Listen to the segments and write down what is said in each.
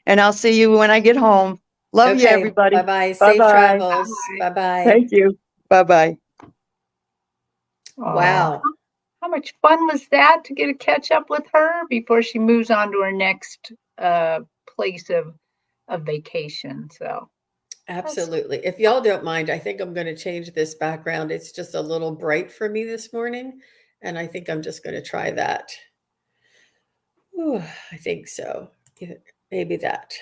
and I'll see you when I get home. Love you, Okay. everybody. Bye-bye. Safe Bye-bye. travels. Bye-bye. Thank you. Bye-bye. Wow. How much fun was that to get to catch up with her before she moves on to her next place of vacation. So Absolutely. If y'all don't mind, I think I'm going to change this background. It's just a little bright for me this morning, and I think I'm just going to try that. Ooh, I think so. Maybe that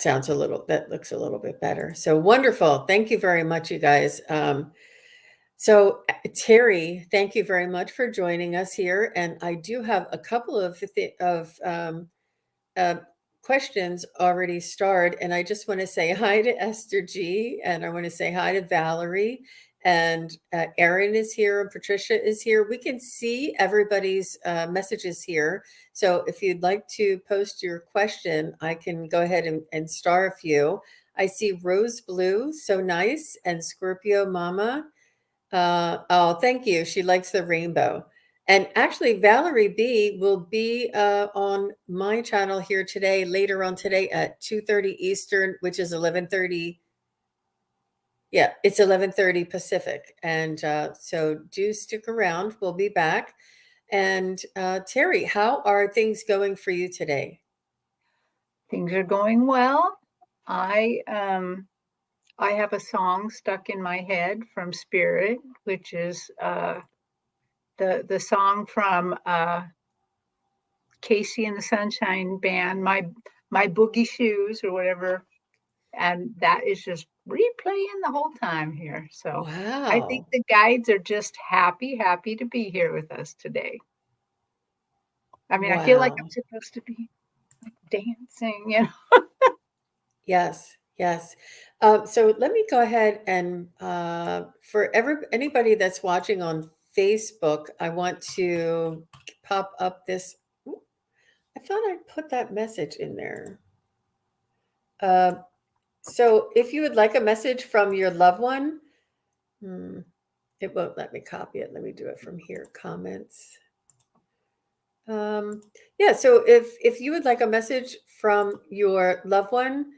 sounds that looks a little bit better. So wonderful. Thank you very much, you guys. So Terry, thank you very much for joining us here. And I do have a couple of uh, questions already starred. And I just want to say hi to Esther G. And I want to say hi to Valerie. And Erin is here and Patricia is here. We can see everybody's messages here. So if you'd like to post your question, I can go ahead and star a few. I see Rose Blue, so nice, and Scorpio Mama. Oh, thank you. She likes the rainbow. And actually, Valerie B will be on my channel here today, later on today at 2:30 Eastern, which is 11:30. Yeah, it's 11:30 Pacific. And so do stick around. We'll be back. And Terry, how are things going for you today? things are going well. I have a song stuck in my head from Spirit, which is the song from Casey and the Sunshine Band, my boogie shoes or whatever, and that is just replaying the whole time here. So I think Wow. the guides are just happy to be here with us today. I mean, I feel like I'm Wow. supposed to be dancing, you know. Yes, yes. So let me go ahead and for anybody that's watching on Facebook, I want to pop up this. Ooh, I thought I put that message in there. Uh, so if you would like a message from your loved one, hmm, it won't let me copy it. Let me do it from here. Comments. Um, yeah, so if you would like a message from your loved one,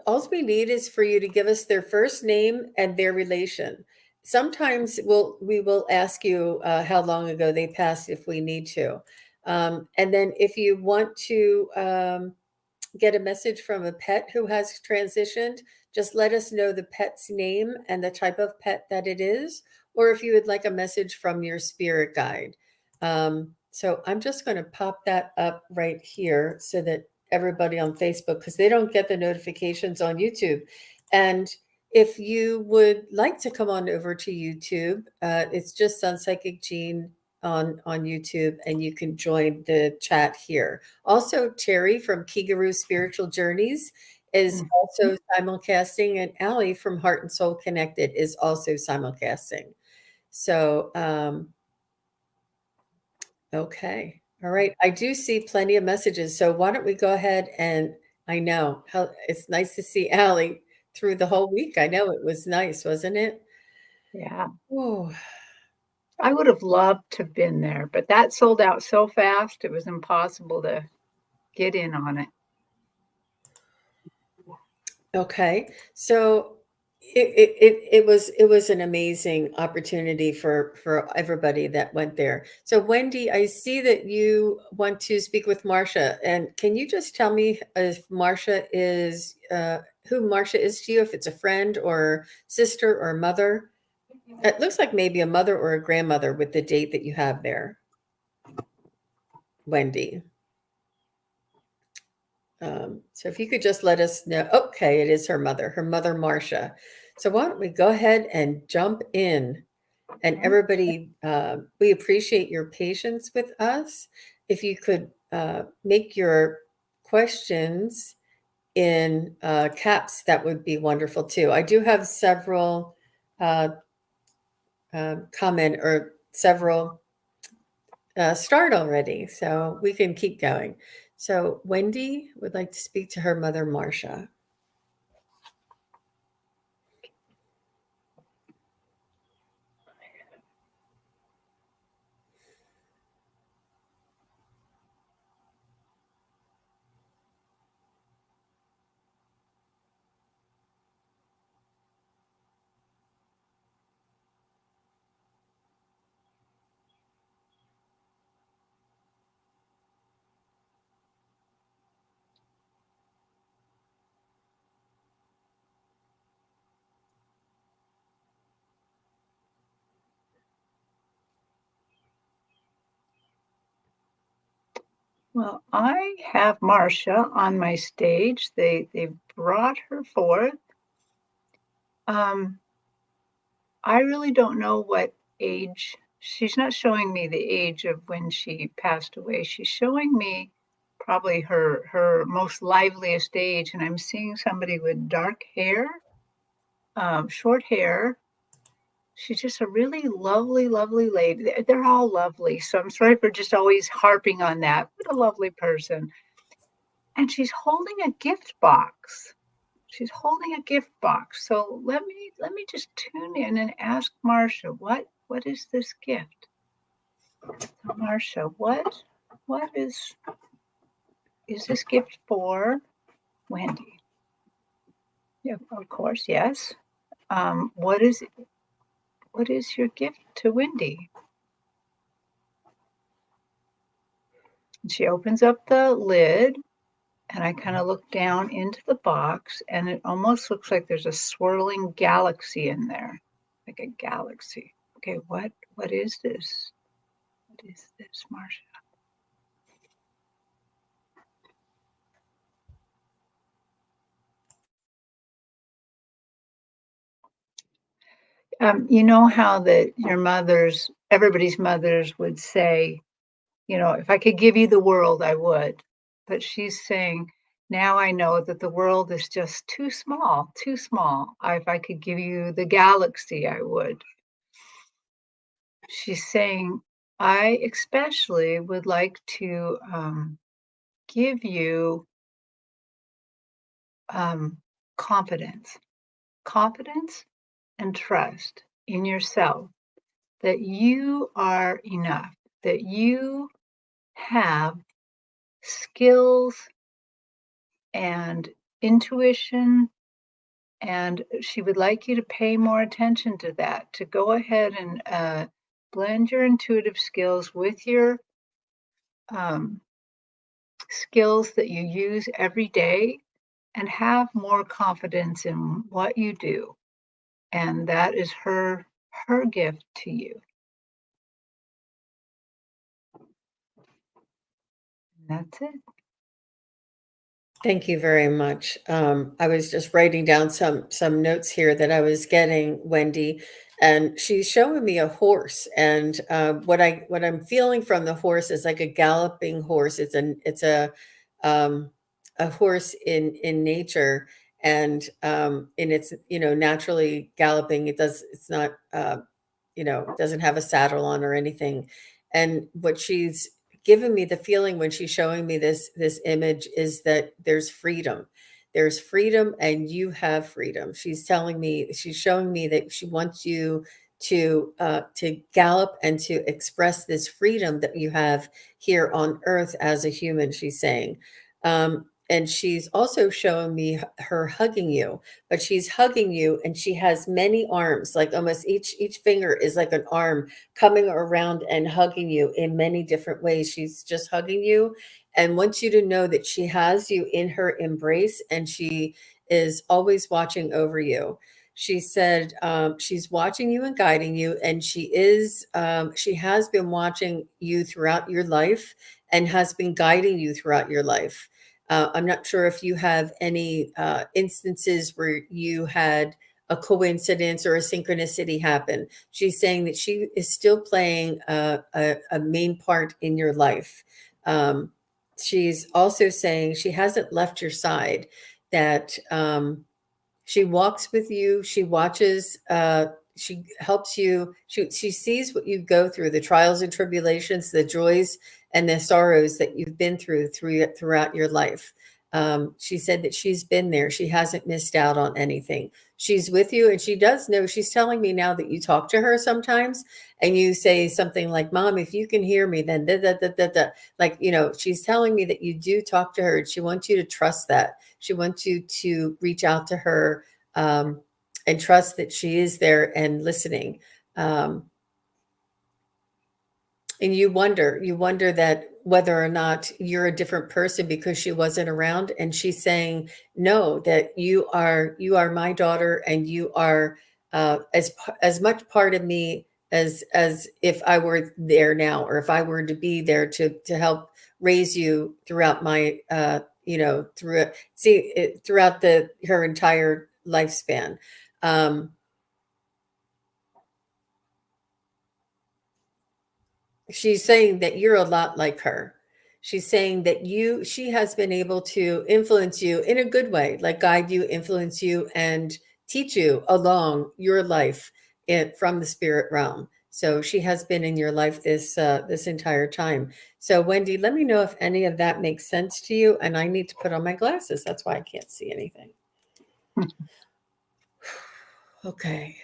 all we need is for you to give us their first name and their relation. Sometimes we will ask you how long ago they passed if we need to. And then if you want to get a message from a pet who has transitioned, just let us know the pet's name and the type of pet that it is, or if you would like a message from your spirit guide. So I'm just going to pop that up right here so that everybody on Facebook, because they don't get the notifications on YouTube. And if you would like to come on over to YouTube, it's just Sun Psychic Jean on YouTube, and you can join the chat here. Also, Terry from Kigaru Spiritual Journeys is also simulcasting, and Aley from Heart and Soul Connected is also simulcasting. So, okay. All right. I do see plenty of messages. So why don't we go ahead and I know how it's nice to see Aley through the whole week. I know it was nice, wasn't it? Yeah. Oh, I would have loved to have been there, but that sold out so fast, it was impossible to get in on it. okay. So it was an amazing opportunity for everybody that went there. So Wendy, I see that you want to speak with Marcia, and can you just tell me if Marcia is who Marcia is to you, if it's a friend or sister or mother? It looks like maybe a mother or a grandmother with the date that you have there, Wendy. So if you could just let us know. Okay, it is her mother Marcia. So why don't we go ahead and jump in? And everybody, we appreciate your patience with us. If you could make your questions in caps, that would be wonderful too. I do have several comment or several start already, so we can keep going. So Wendy would like to speak to her mother, Marcia. Well, I have Marcia on my stage. They brought her forth. I really don't know what age. She's not showing me the age of when she passed away. She's showing me probably her most liveliest age, and I'm seeing somebody with dark hair, short hair. She's just a really lovely, lovely lady. They're all lovely, so I'm sorry for just always harping on that, but a lovely person. And she's holding a gift box. She's holding a gift box. So let me just tune in and ask Marcia, what is this gift? So Marcia, what is this gift for Wendy? Yeah, of course, yes. What is your gift to Wendy? And she opens up the lid, and I kind of look down into the box, and it almost looks like there's a swirling galaxy in there, like a galaxy. Okay, what is this? What is this, Marcia? You know how that everybody's mothers would say, if I could give you the world, I would. But she's saying, now I know that the world is just too small, too small. If I could give you the galaxy, I would. She's saying, I especially would like to give you confidence, confidence and trust in yourself that you are enough, that you have skills and intuition. And she would like you to pay more attention to that, to go ahead and blend your intuitive skills with your um, skills that you use every day and have more confidence in what you do. And that is her gift to you. That's it. Thank you very much. I was just writing down some notes here that I was getting, Wendy, and she's showing me a horse. And what I'm feeling from the horse is like a galloping horse. It's a horse in nature, and it's naturally galloping. It's not doesn't have a saddle on or anything. And what she's given me the feeling when she's showing me this image is that there's freedom. There's freedom and you have freedom. She's showing me that she wants you to gallop and to express this freedom that you have here on earth as a human, she's saying. And she's also showing me her hugging you, but she's hugging you and she has many arms, like almost each finger is like an arm coming around and hugging you in many different ways. She's just hugging you and wants you to know that she has you in her embrace and she is always watching over you. She said she's watching you and guiding you, and she has been watching you throughout your life and has been guiding you throughout your life. I'm not sure if you have any instances where you had a coincidence or a synchronicity happen. She's saying that she is still playing a main part in your life. She's also saying she hasn't left your side, that she walks with you, she watches, she helps you, she sees what you go through, the trials and tribulations, the joys and the sorrows that you've been throughout your life. She said that she's been there. She hasn't missed out on anything. She's with you, and she does know. She's telling me now that you talk to her sometimes, and you say something like, "Mom, if you can hear me, then da da da da da." Like, she's telling me that you do talk to her, and she wants you to trust that. She wants you to reach out to her and trust that she is there and listening. Um, and you wonder that whether or not you're a different person because she wasn't around. And she's saying, no, that you are my daughter, and you are as much part of me as if I were there now, or if I were to be there to help raise you throughout my, throughout her entire lifespan. She's saying that you're a lot like her. She's saying that she has been able to influence you in a good way, like guide you, influence you, and teach you along your life from the spirit realm. So she has been in your life this entire time. So Wendy, let me know if any of that makes sense to you. And I need to put on my glasses. That's why I can't see anything. Okay.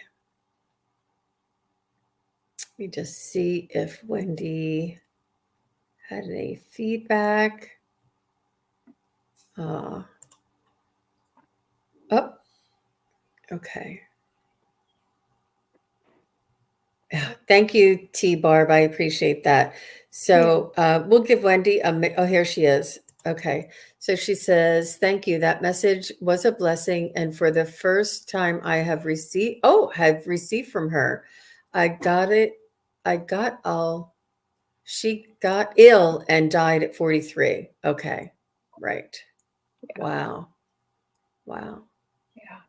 Let me just see if Wendy had any feedback. Oh, okay. Thank you, T Barb. I appreciate that. So we'll give Wendy oh, here she is. Okay. So she says, thank you. That message was a blessing. And for the first time I have received from her, I got it. She got ill and died at 43. Okay. Right. Yeah. Wow. Yeah.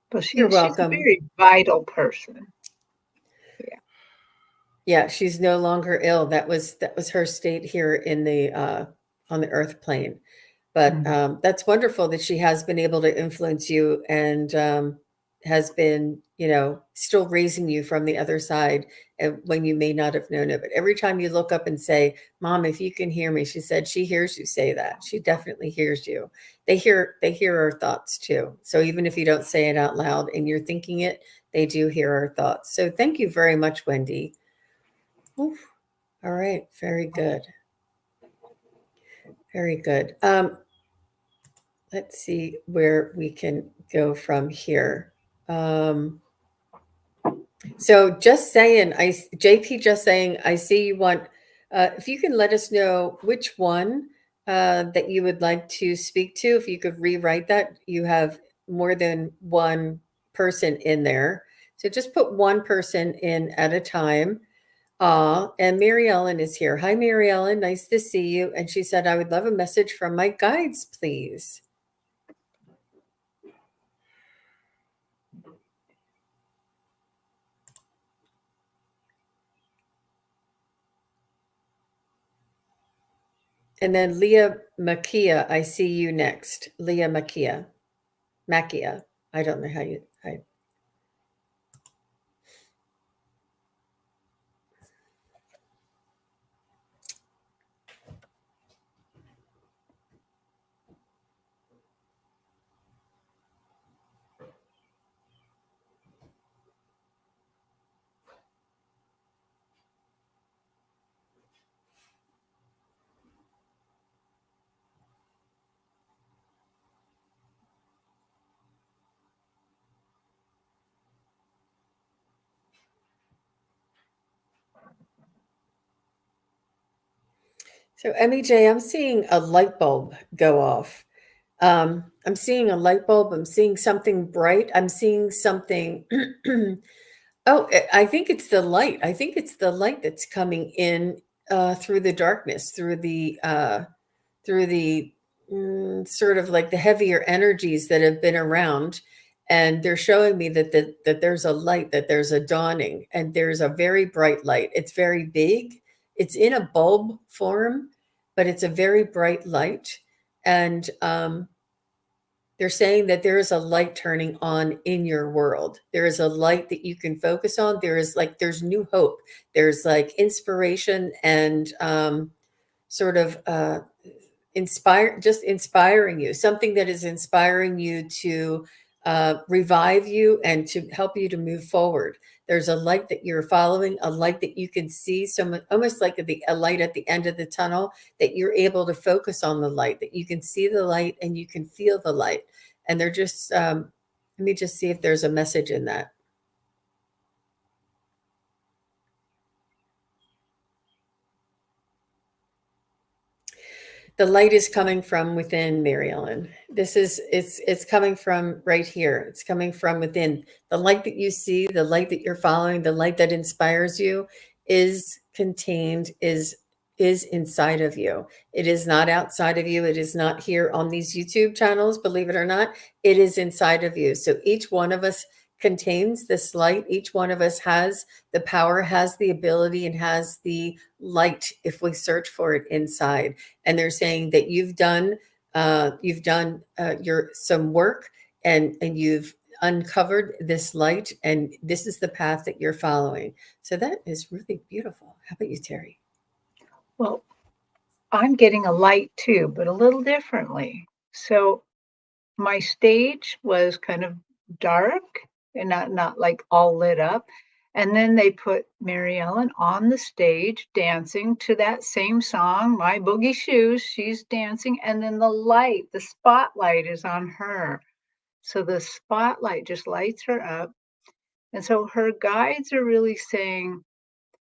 But You're she's a welcome. very vital person. Yeah, she's no longer ill. That was her state here in the on the earth plane. But that's wonderful that she has been able to influence you and has been, still raising you from the other side when you may not have known it. But every time you look up and say, Mom, if you can hear me, she said she hears you say that. She definitely hears you. They hear our thoughts too. So even if you don't say it out loud and you're thinking it, they do hear our thoughts. So thank you very much, Wendy. Oof. All right. Very good. Very good. Let's see where we can go from here. So just saying, JP just saying, I see you want, if you can let us know which one that you would like to speak to, if you could rewrite that, you have more than one person in there. So just put one person in at a time. And Mary Ellen is here. Hi, Mary Ellen. Nice to see you. And she said, I would love a message from my guides, please. And then Leah Makia, I see you next. Leah Makia. I don't know how you. So MEJ, I'm seeing a light bulb go off. I'm seeing a light bulb. I'm seeing something bright. I'm seeing something. Oh, I think it's the light. I think it's the light that's coming in through the darkness, through the sort of like the heavier energies that have been around. And they're showing me that there's a light, that there's a dawning, and there's a very bright light. It's very big. It's in a bulb form, but it's a very bright light. And they're saying that there is a light turning on in your world. There is a light that you can focus on. There's new hope. There's like inspiration and sort of inspiring you, something that is inspiring you to revive you and to help you to move forward. There's a light that you're following, a light that you can see, almost like a light at the end of the tunnel, that you're able to focus on the light, that you can see the light and you can feel the light. And they're just, let me just see if there's a message in that. The light is coming from within, Mary Ellen. It's coming from right here. It's coming from within. The light that you see, the light that you're following, the light that inspires you is contained, is is inside of you. It is not outside of you. It is not here on these YouTube channels, believe it or not. It is inside of you. So each one of us contains this light. Each one of us has the power, has the ability, and has the light if we search for it inside. And they're saying that you've done your some work, and you've uncovered this light, and this is the path that you're following. So that is really beautiful. How about you, Terry? Well, I'm getting a light too, but a little differently. So my stage was kind of dark and not like all lit up. And then they put Mary Ellen on the stage dancing to that same song, My Boogie Shoes. She's dancing, and then the spotlight is on her. So the spotlight just lights her up. And so her guides are really saying,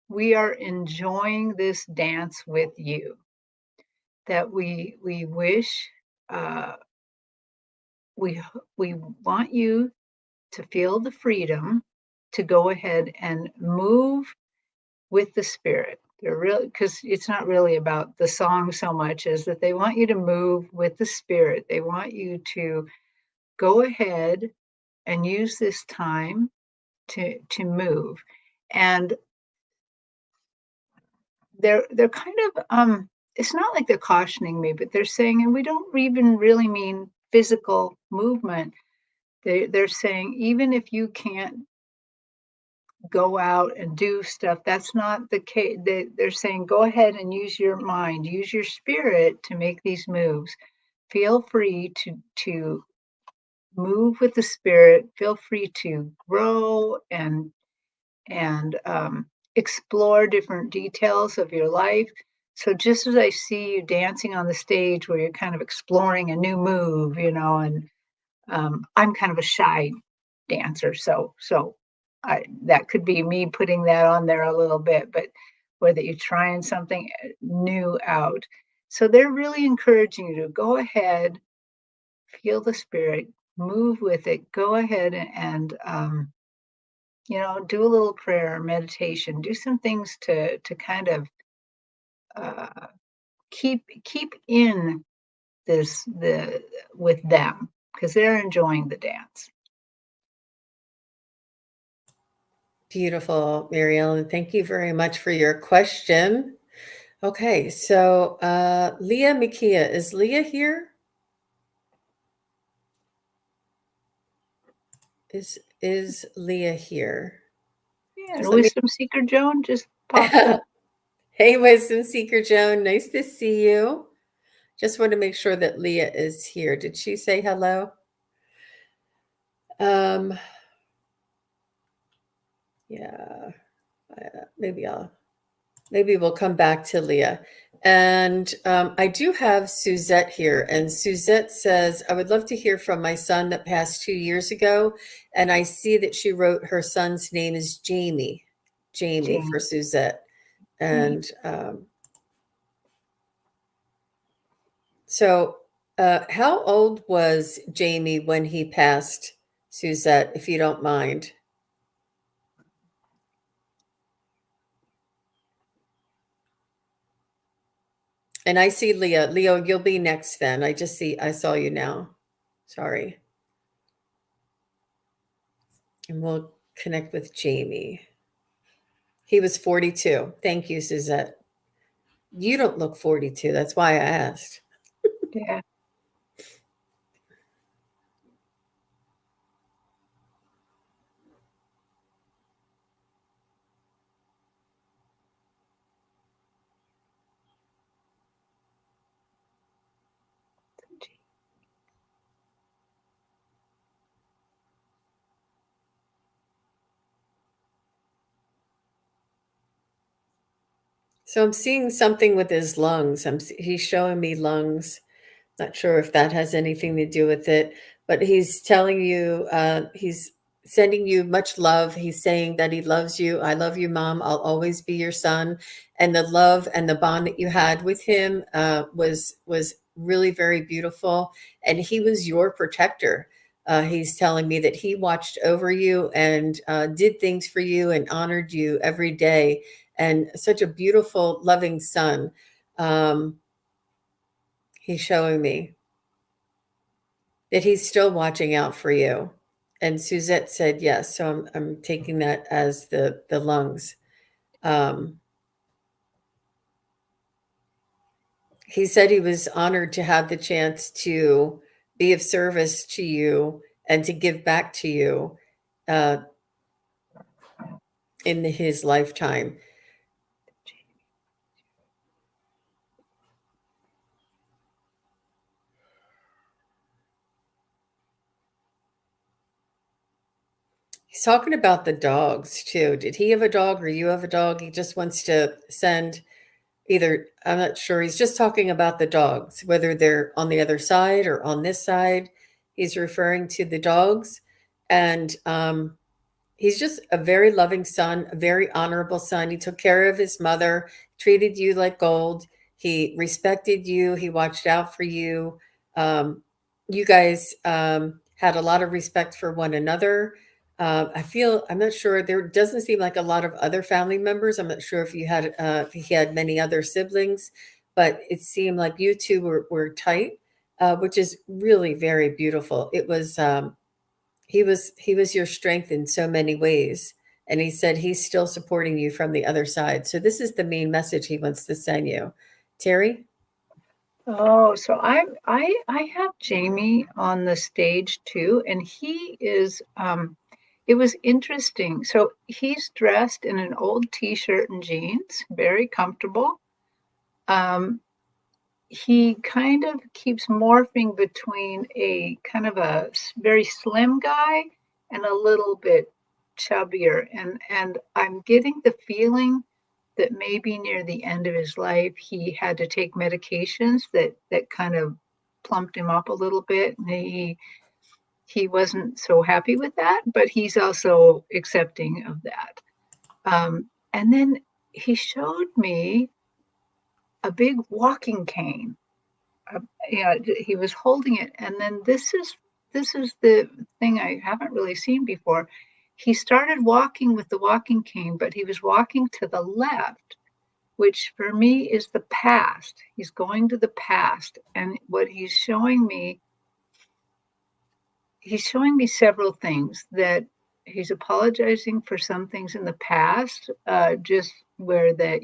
we are enjoying this dance with you. That we wish, uh, we want you to feel the freedom to go ahead and move with the spirit. They're really, because it's not really about the song so much as that they want you to move with the spirit. They want you to go ahead and use this time to move. And they're kind of it's not like they're cautioning me, but they're saying, and we don't even really mean physical movement. They're saying, even if you can't go out and do stuff, that's not the case. They're saying, go ahead and use your mind, use your spirit to make these moves. Feel free to move with the spirit. Feel free to grow and explore different details of your life. So just as I see you dancing on the stage where you're kind of exploring a new move, and I'm kind of a shy dancer, so that could be me putting that on there a little bit, but whether you're trying something new out. So they're really encouraging you to go ahead, feel the spirit, move with it, go ahead and do a little prayer, meditation, do some things to kind of uh, keep in the with them because they're enjoying the dance. Beautiful, Mary Ellen. Thank you very much for your question. Okay, so Leah Mikia, is Leah here? Is Leah here? Yeah, Just and let me. Wisdom Seeker Joan just popped up. Hey, Wisdom Seeker Joan, nice to see you. Just want to make sure that Leah is here. Did she say hello? Yeah, maybe we'll come back to Leah. And I do have Suzette here. And Suzette says, I would love to hear from my son that passed 2 years ago. And I see that she wrote her son's name is Jamie Jane. for Suzette. And so how old was Jamie when he passed, Suzette, if you don't mind? And I see Leah. Leo, you'll be next then. I saw you now. Sorry. And we'll connect with Jamie. He was 42. Thank you, Suzette. You don't look 42. That's why I asked. Yeah. So I'm seeing something with his lungs. He's showing me lungs. Not sure if that has anything to do with it, but he's telling you, he's sending you much love. He's saying that he loves you. I love you, Mom. I'll always be your son. And the love and the bond that you had with him was really very beautiful. And he was your protector. He's telling me that he watched over you and did things for you and honored you every day. and such a beautiful, loving son. He's showing me that he's still watching out for you. And Suzette said yes, so I'm taking that as the lungs. He said he was honored to have the chance to be of service to you and to give back to you uh, in his lifetime. He's talking about the dogs too. Did he have a dog or you have a dog? He just wants to send either, I'm not sure. He's just talking about the dogs, whether they're on the other side or on this side. He's referring to the dogs. And he's just a very loving son, a very honorable son. He took care of his mother, treated you like gold. He respected you. He watched out for you. You guys had a lot of respect for one another. I'm not sure. There doesn't seem like a lot of other family members. I'm not sure if he had many other siblings, but it seemed like you two were tight, which is really very beautiful. He was your strength in so many ways. And he said he's still supporting you from the other side. So this is the main message he wants to send you. Terry? Oh, so I have Jamie on the stage too, and he is it was interesting. So he's dressed in an old t-shirt and jeans, very comfortable. He kind of keeps morphing between a kind of a very slim guy and a little bit chubbier, and I'm getting the feeling that maybe near the end of his life he had to take medications that kind of plumped him up a little bit, and he wasn't so happy with that, but he's also accepting of that. And then he showed me a big walking cane. Yeah, he was holding it, and then this is the thing I haven't really seen before. He started walking with the walking cane, but he was walking to the left, which for me is the past. He's going to the past. And what he's showing me several things, that he's apologizing for some things in the past, just where that,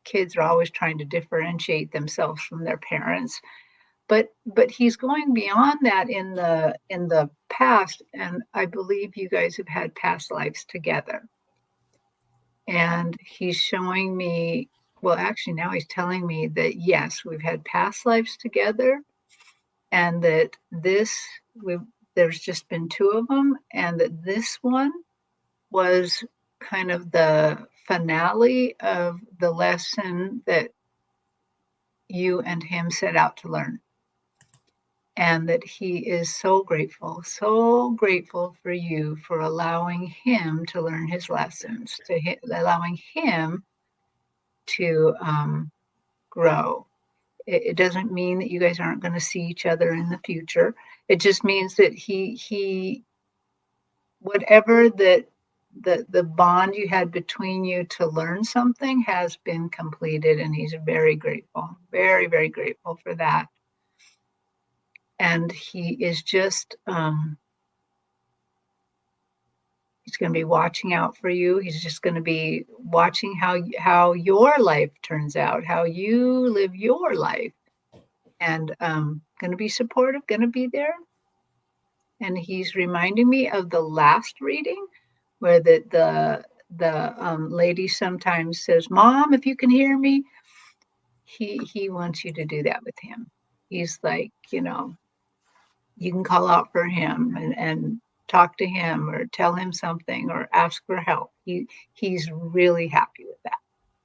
kids are always trying to differentiate themselves from their parents. But he's going beyond that in the past, and I believe you guys have had past lives together. And he's showing me, well, actually, now he's telling me that yes, we've had past lives together, and that there's just been two of them, and that this one was kind of the finale of the lesson that you and him set out to learn. And that he is so grateful for you for allowing him to learn his lessons, allowing him to grow. It doesn't mean that you guys aren't going to see each other in the future. It just means that he whatever the bond you had between you to learn something has been completed, and he's very grateful, very, very grateful for that. And he is just he's going to be watching out for you. He's just going to be watching how your life turns out, how you live your life, and going to be supportive, going to be there. And he's reminding me of the last reading, where the lady sometimes says, "Mom, if you can hear me." He wants you to do that with him. He's like, you can call out for him and talk to him or tell him something or ask for help. He's really happy with that.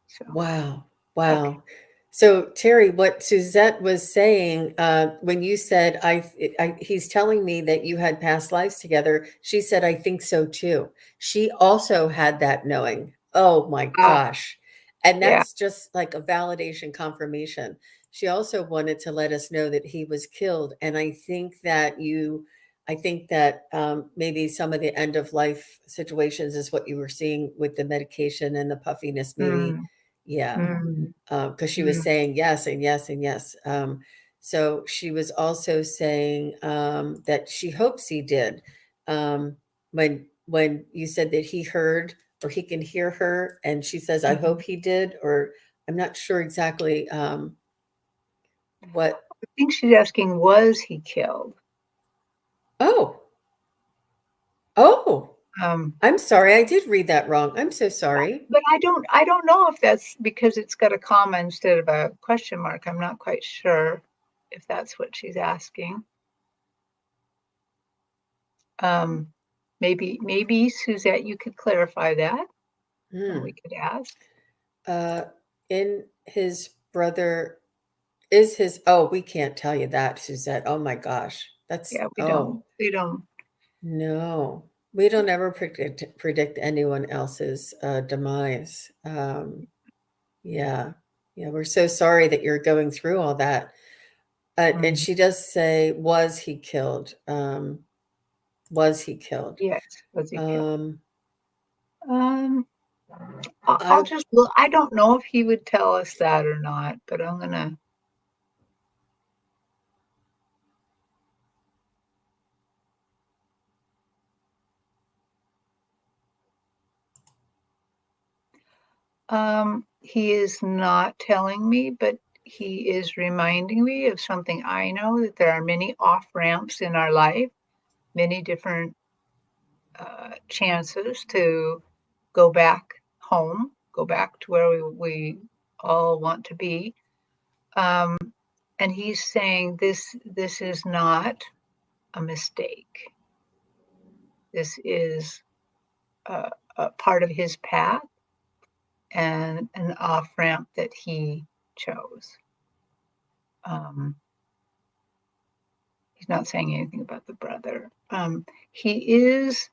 So Wow. okay. Wow. So Terry, what Suzette was saying, when you said, he's telling me that you had past lives together, she said, I think so too. She also had that knowing. Oh my Ah, gosh. And yeah. that's just like a validation confirmation. She also wanted to let us know that he was killed. And I think that you I think that maybe some of the end of life situations is what you were seeing with the medication and the puffiness, maybe. Mm, Yeah. mm, Because she was mm. saying yes and yes and yes. So she was also saying that she hopes he did. When you said that he heard or he can hear her, and she says, "I hope Mhm. he did," or I'm not sure exactly what. I think she's asking, was he killed? Oh, oh, Um, I'm sorry, I did read that wrong. I'm so sorry. but I don't know if that's because it's got a comma instead of a question mark. I'm not quite sure if that's what she's asking. Um, maybe Suzette, you could clarify that, and we Hmm. could ask. Uh, in his brother is his. Oh, we can't tell you that, Suzette. Oh my gosh, that's Yeah, oh. we don't. No, we don't ever predict anyone else's demise. Yeah, yeah, we're so sorry that you're going through all that. And Mm, she does say, "Was he killed? Was he killed?" yes, was he killed? Um, Um, I'll I just look. I don't know if he would tell us that or not, but I'm gonna. He is not telling me, but he is reminding me of something I know, that there are many off ramps in our life, many different chances to go back home, go back to where we all want to be. Um, and he's saying this is not a mistake. This is a part of his path and an off ramp that he chose. Um, he's not saying anything about the brother. He is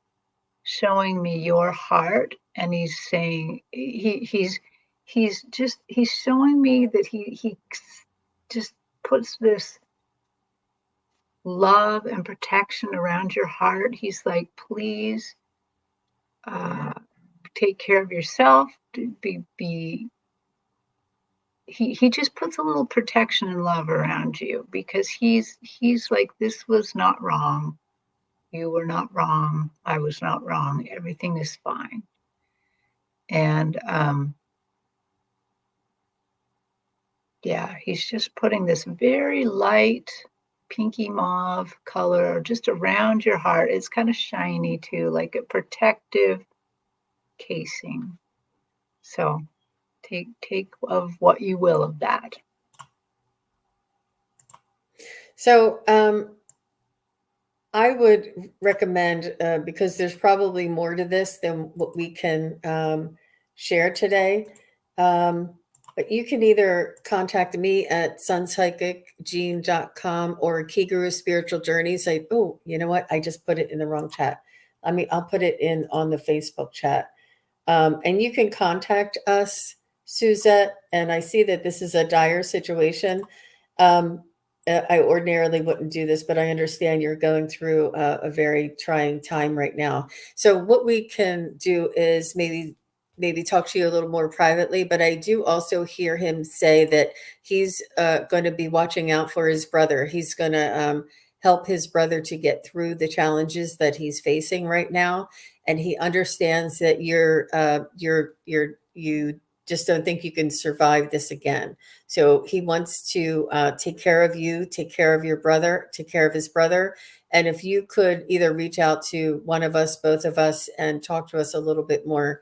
showing me your heart, and he's saying he's showing me that he just puts this love and protection around your heart. He's like, please uh, take care of yourself. Be he just puts a little protection and love around you because he's like, this was not wrong. You were not wrong. I was not wrong. Everything is fine. And yeah, he's just putting this very light pinky mauve color just around your heart. It's kind of shiny too, like a protective casing. So take of what you will of that. so I would recommend because there's probably more to this than what we can share today. Um, but you can either contact me at sunpsychicgene.com or Key Guru Spiritual Journeys. Oh, you know what? I just put it in the wrong chat. I'll put it in on the Facebook chat. And you can contact us, Suzette. And I see that this is a dire situation. Um, I ordinarily wouldn't do this, but I understand you're going through a very trying time right now. So what we can do is maybe talk to you a little more privately. But I do also hear him say that he's going to be watching out for his brother. He's going to help his brother to get through the challenges that he's facing right now, and he understands that you just don't think you can survive this again. So he wants to take care of you, take care of your brother, take care of his brother. And if you could either reach out to one of us, both of us, and talk to us a little bit more,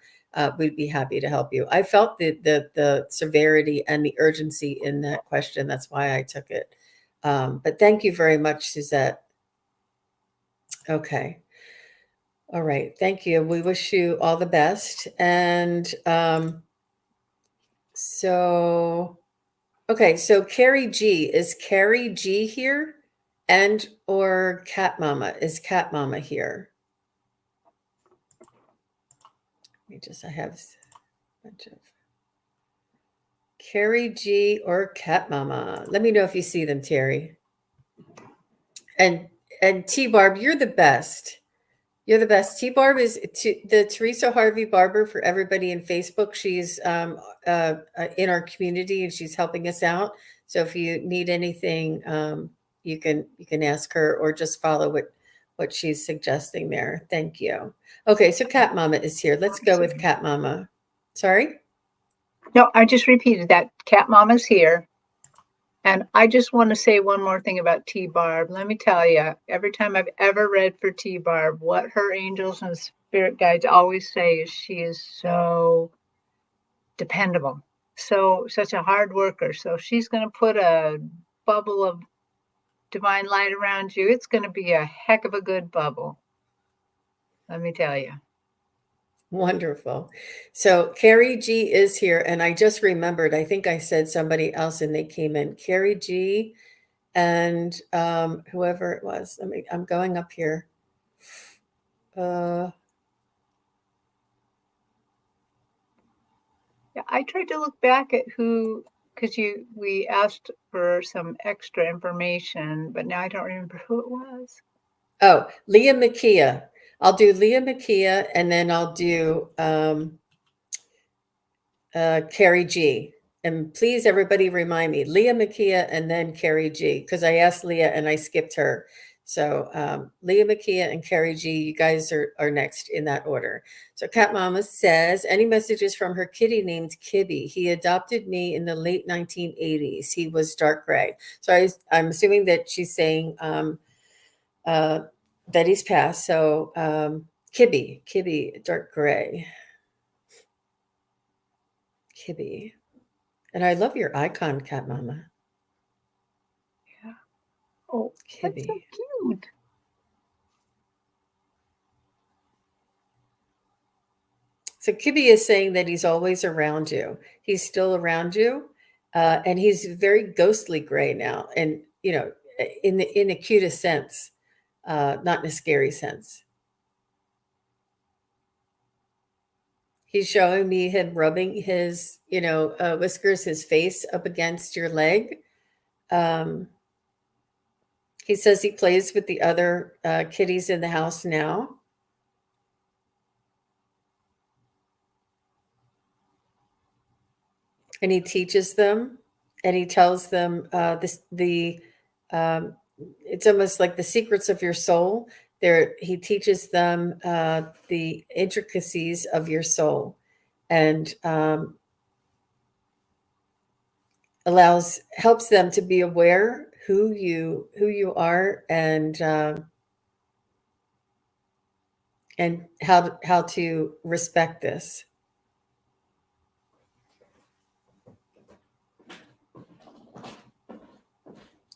we'd be happy to help you. I felt the severity and the urgency in that question. That's why I took it. But thank you very much, Suzette. Okay. All right. Thank you. We wish you all the best. And so, okay. So Carrie G, is Carrie G here? And or Cat Mama? Is Cat Mama here? I have a bunch of Carrie G or Cat Mama. Let me know if you see them, Terry. And And T-Barb, you're the best. You're the best. T-Barb is the Teresa Harvey Barber for everybody in Facebook. She's in our community and she's helping us out. So if you need anything, you can ask her or just follow what she's suggesting there. Thank you. Okay, so Cat Mama is here. Let's go with Cat Mama. Sorry? No, I just repeated that. Cat Mama's here. And I just want to say one more thing about T-Barb. Let me tell you, every time I've ever read for T-Barb, what her angels and spirit guides always say is she is so dependable, such a hard worker. So if she's going to put a bubble of divine light around you, it's going to be a heck of a good bubble. Let me tell you. Wonderful. So Carrie G is here, and I just remembered, I think I said somebody else and they came in. Carrie G and whoever it was. I'm going up here. Yeah, I tried to look back at who, because we asked for some extra information, but now I don't remember who it was. Oh, Leah Makia. I'll do Leah Makia and then I'll do Carrie G. And please, everybody, remind me, Leah Makia and then Carrie G, because I asked Leah and I skipped her. So Leah Makia and Carrie G, you guys are next in that order. So Cat Mama says, any messages from her kitty named Kibby? He adopted me in the late 1980s. He was dark gray. So I'm assuming that she's saying that he's passed. So Kibby, dark gray. Kibby. And I love your icon, Cat Mama. Yeah. Oh, Kibby. that's so cute. So Kibby is saying that he's always around you. He's still around you. And he's very ghostly gray now. And, in the cutest sense, not in a scary sense. He's showing me him rubbing his, whiskers, his face up against your leg. He says he plays with the other kitties in the house now. And he teaches them and he tells them it's almost like the secrets of your soul. He teaches them the intricacies of your soul and helps them to be aware who you are and how to respect this.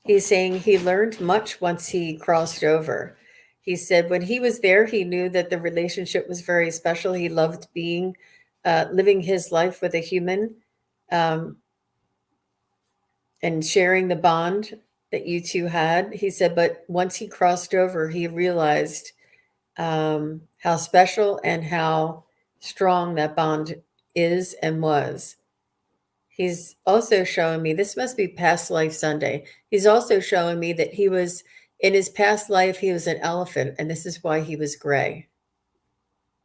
He's saying he learned much once he crossed over. He said when he was there, he knew that the relationship was very special. He loved living his life with a human, and sharing the bond that you two had. He said, but once he crossed over, he realized how special and how strong that bond is and was. He's also showing me, this must be Past Life Sunday. He's also showing me that in his past life, he was an elephant, and this is why he was gray.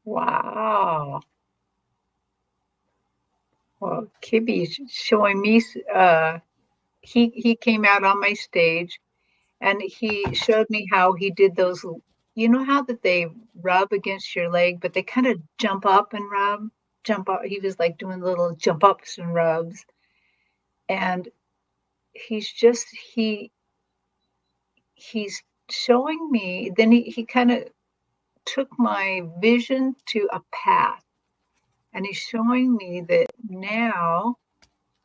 Wow. Well, Kibby's showing me, he came out on my stage and he showed me how he did those, how that they rub against your leg, but they kind of jump up and jump up. He was like doing little jump ups and rubs. And he's showing me, then he kind of took my vision to a path. And he's showing me that now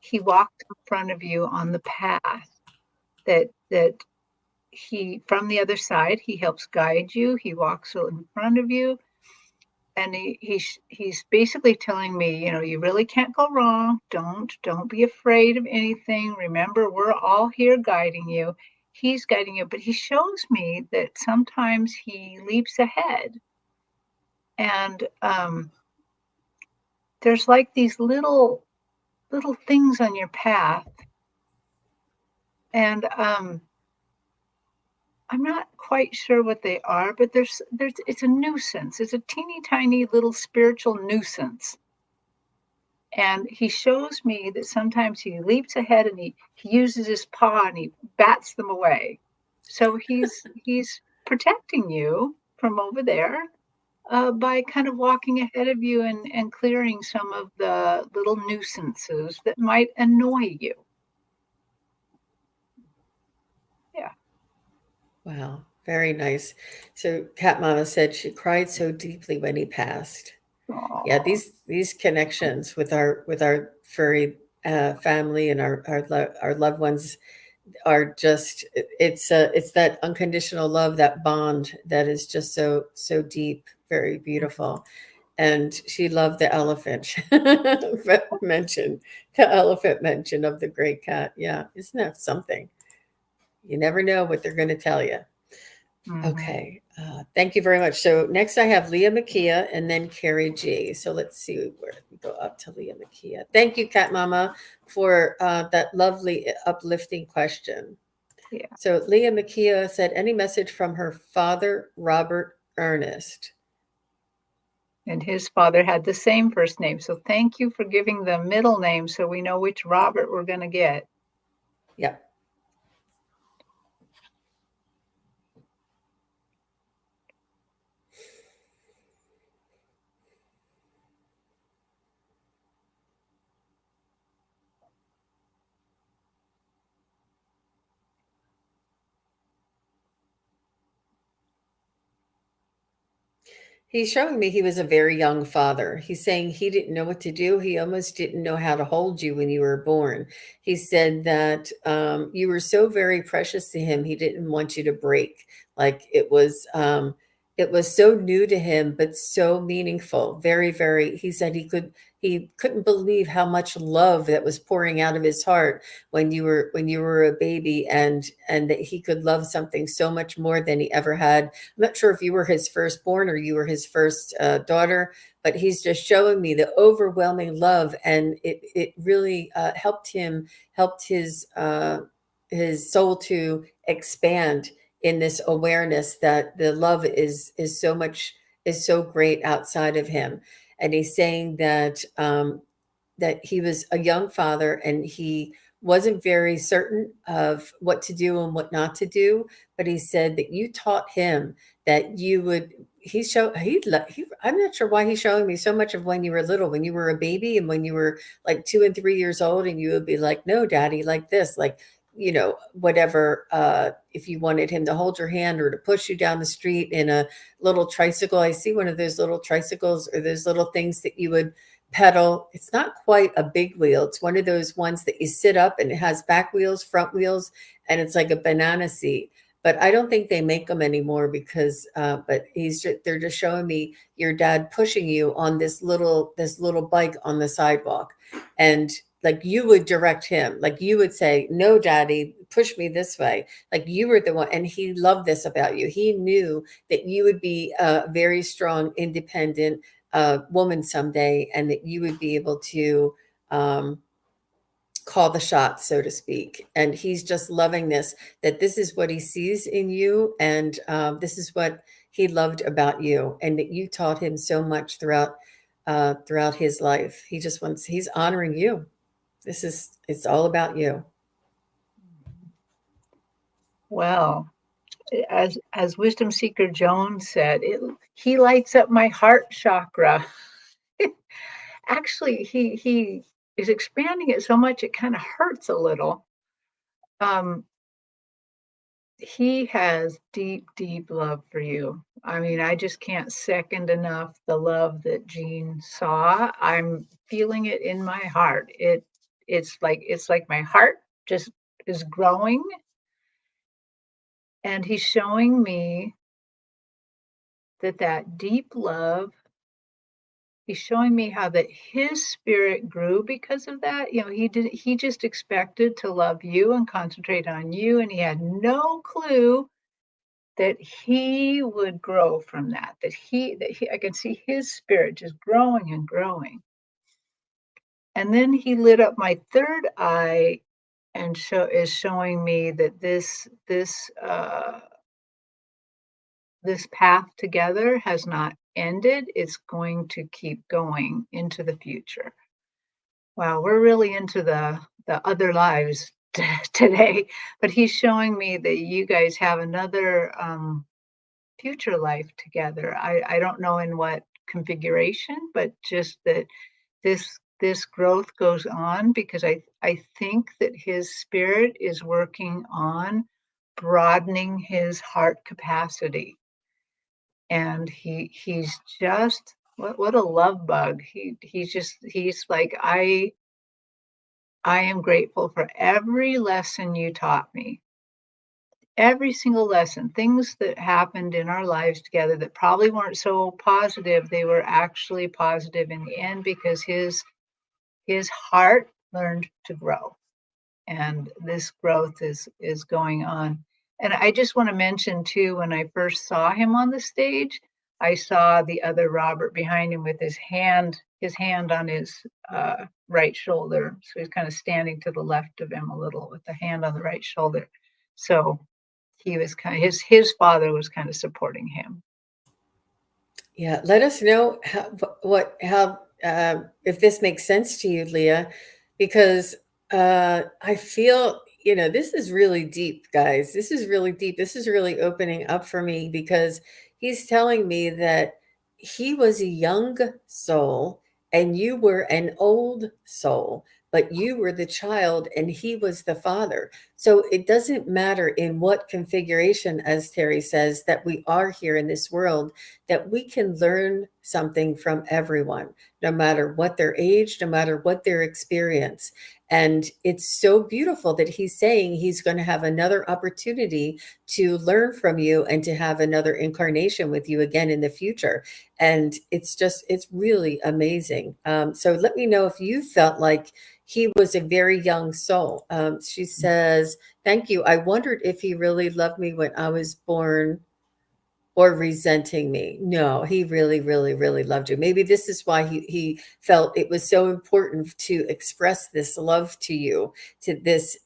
he walked in front of you on the path, that he, from the other side, he helps guide you. He walks in front of you. And he's basically telling me, you really can't go wrong. Don't be afraid of anything. Remember, we're all here guiding you. He's guiding you, but he shows me that sometimes he leaps ahead. And there's like these little things on your path. And I'm not quite sure what they are, but it's a nuisance. It's a teeny tiny little spiritual nuisance. And he shows me that sometimes he leaps ahead and he uses his paw and he bats them away. So he's protecting you from over there by kind of walking ahead of you and clearing some of the little nuisances that might annoy you. Yeah. Wow, very nice. So Cat Mama said she cried so deeply when he passed. Yeah, Aw. these connections with our furry family and our loved ones are just it's that unconditional love, that bond that is just so deep, very beautiful. And she loved the elephant mention, the elephant mention of the gray cat. Yeah, isn't that something? You never know what they're going to tell you. Mhm. Okay. Thank you very much. So next I have Leah Makia and then Carrie G. So let's see where we go up to Leah Makia. Thank you, Cat Mama, for that lovely uplifting question. Yeah. So Leah Makia said, any message from her father, Robert Ernest? And his father had the same first name. So thank you for giving the middle name so we know which Robert we're going to get. Yep. He's showing me he was a very young father. He's saying he didn't know what to do. He almost didn't know how to hold you when you were born. He said that you were so very precious to him. He didn't want you to break. Like it was so new to him, but so meaningful. Very, very. He said he couldn't believe how much love that was pouring out of his heart when you were a baby, and that he could love something so much more than he ever had. I'm not sure if you were his firstborn or you were his first daughter, but he's just showing me the overwhelming love, and it really helped his soul to expand in this awareness that the love is so much is so great outside of him. And he's saying that he was a young father and he wasn't very certain of what to do and what not to do, but he said that you taught him that you would I'm not sure why he's showing me so much of when you were little, when you were a baby and when you were like 2 and 3 years old, and you would be like, no daddy, like this, like, whatever. If you wanted him to hold your hand or to push you down the street in a little tricycle, I see one of those little tricycles or those little things that you would pedal. It's not quite a big wheel. It's one of those ones that you sit up and it has back wheels, front wheels, and it's like a banana seat. But I don't think they make them anymore because but they're just showing me your dad pushing you on this little bike on the sidewalk. And like you would direct him, like you would say, no, daddy, push me this way. Like you were the one. And he loved this about you. He knew that you would be a very strong, independent woman someday, and that you would be able to um, call the shots, so to speak. And he's just loving this, that this is what he sees in you, and this is what he loved about you, and that you taught him so much throughout his life. He's honoring you. It's all about you. Well, as Wisdom Seeker Jones said, he lights up my heart chakra. Actually, he is expanding it so much it kind of hurts a little. Um, he has deep, deep love for you. I mean, I just can't second enough the love that Jean saw. I'm feeling it in my heart. It's like my heart just is growing, and he's showing me that deep love. He's showing me how that his spirit grew because of that. He just expected to love you and concentrate on you, and he had no clue that he would grow from that. That he I can see his spirit just growing and growing. And then he lit up my third eye and is showing me that this this path together has not ended. It's going to keep going into the future. Wow, we're really into the other lives today, but he's showing me that you guys have another future life together. I don't know in what configuration, but just that this growth goes on because I think that his spirit is working on broadening his heart capacity. And he's just what a love bug. He's like, I am grateful for every lesson you taught me. Every single lesson, things that happened in our lives together that probably weren't so positive, they were actually positive in the end because his heart learned to grow. And this growth is going on. And I just want to mention too, when I first saw him on the stage, I saw the other Robert behind him with his hand on his right shoulder. So he's kind of standing to the left of him a little with the hand on the right shoulder. So he was kind of his father was kind of supporting him. Yeah, let us know how if this makes sense to you, Leah, because I feel, this is really deep, guys. This is really deep. This is really opening up for me because he's telling me that he was a young soul and you were an old soul, but you were the child and he was the father. So it doesn't matter in what configuration, as Terry says, that we are here in this world, that we can learn something from everyone, no matter what their age, no matter what their experience. And it's so beautiful that he's saying he's going to have another opportunity to learn from you and to have another incarnation with you again in the future. And it's really amazing. So let me know if you felt like he was a very young soul. She says, thank you. I wondered if he really loved me when I was born or resenting me. No, he really, really, really loved you. Maybe this is why he felt it was so important to express this love to you, to this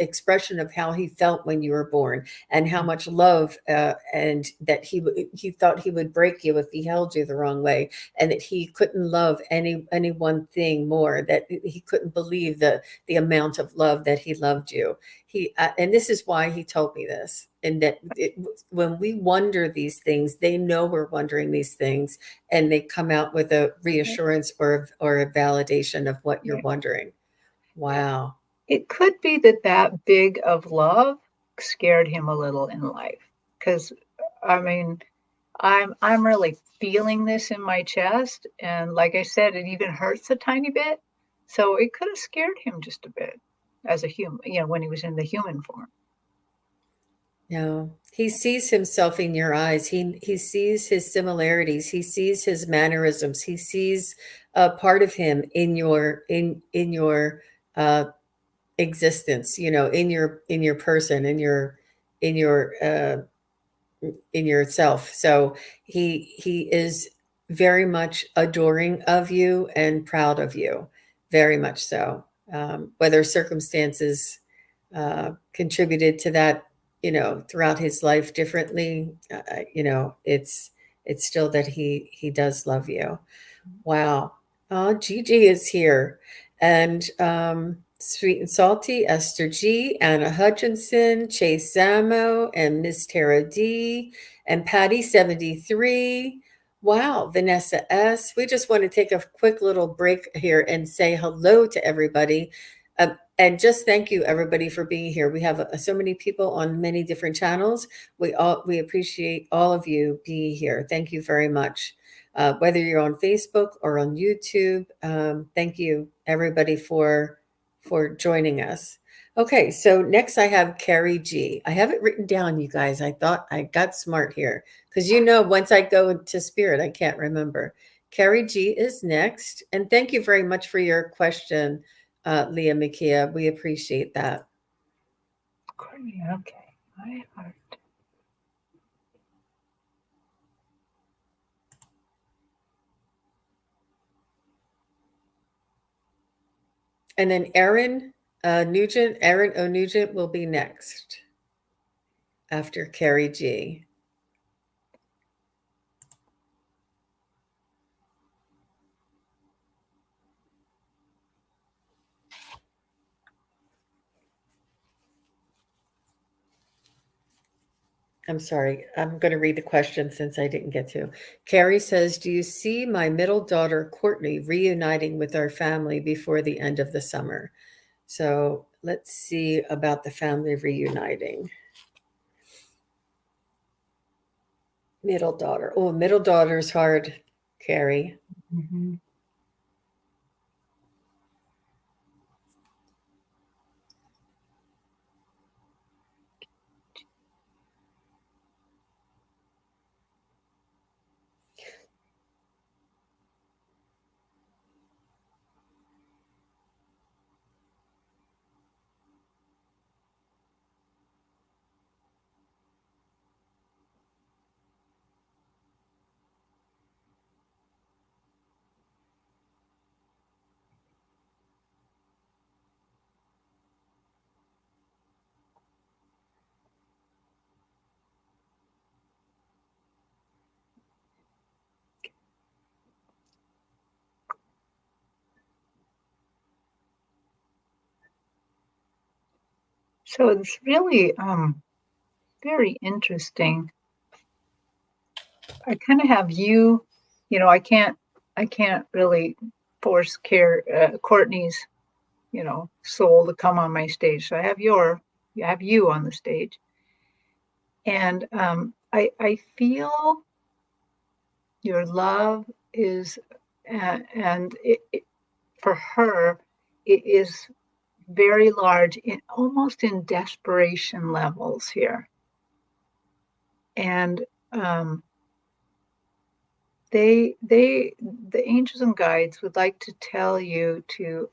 expression of how he felt when you were born, and how much love, and that he thought he would break you if he held you the wrong way, and that he couldn't love any one thing more. That he couldn't believe the amount of love that he loved you. And this is why he told me this, and that when we wonder these things, they know we're wondering these things, and they come out with a reassurance or a validation of what you're wondering. Wow. It could be that big of love scared him a little in life, because I mean, I'm really feeling this in my chest, and like I said, it even hurts a tiny bit. So it could have scared him just a bit as a human, when he was in the human form. No, he sees himself in your eyes. He sees his similarities. He sees his mannerisms. He sees a part of him in your uh, existence. In your person, in yourself. So he is very much adoring of you and proud of you, very much so. Whether circumstances contributed to that, throughout his life differently, it's still that he does love you. Wow. Oh, Gigi is here. And Sweet and Salty, Esther G, Anna Hutchinson, Chase Samo, and Miss Tara D, and Patty 73. Wow, Vanessa S. We just want to take a quick little break here and say hello to everybody. And just thank you everybody for being here. We have so many people on many different channels. We appreciate all of you being here. Thank you very much. Whether you're on Facebook or on YouTube, thank you everybody for joining us. Okay, so next I have Carrie G. I have it written down, you guys. I thought I got smart here because once I go into spirit, I can't remember. Carrie G is next, and thank you very much for your question, Leah Makia. We appreciate that. Okay, my heart. And then Aaron O'Nugent will be next after Carrie G. I'm sorry. I'm going to read the question since I didn't get to. Carrie says, do you see my middle daughter, Courtney, reuniting with our family before the end of the summer? So let's see about the family reuniting. Middle daughter. Oh, middle daughter's hard, Carrie. Mhm. So it's really very interesting. I kind of have you, I can't really force Courtney's, soul to come on my stage. So I have you on the stage, and I feel your love is, and for her, it is very large, almost in desperation levels here, and the angels and guides would like to tell you to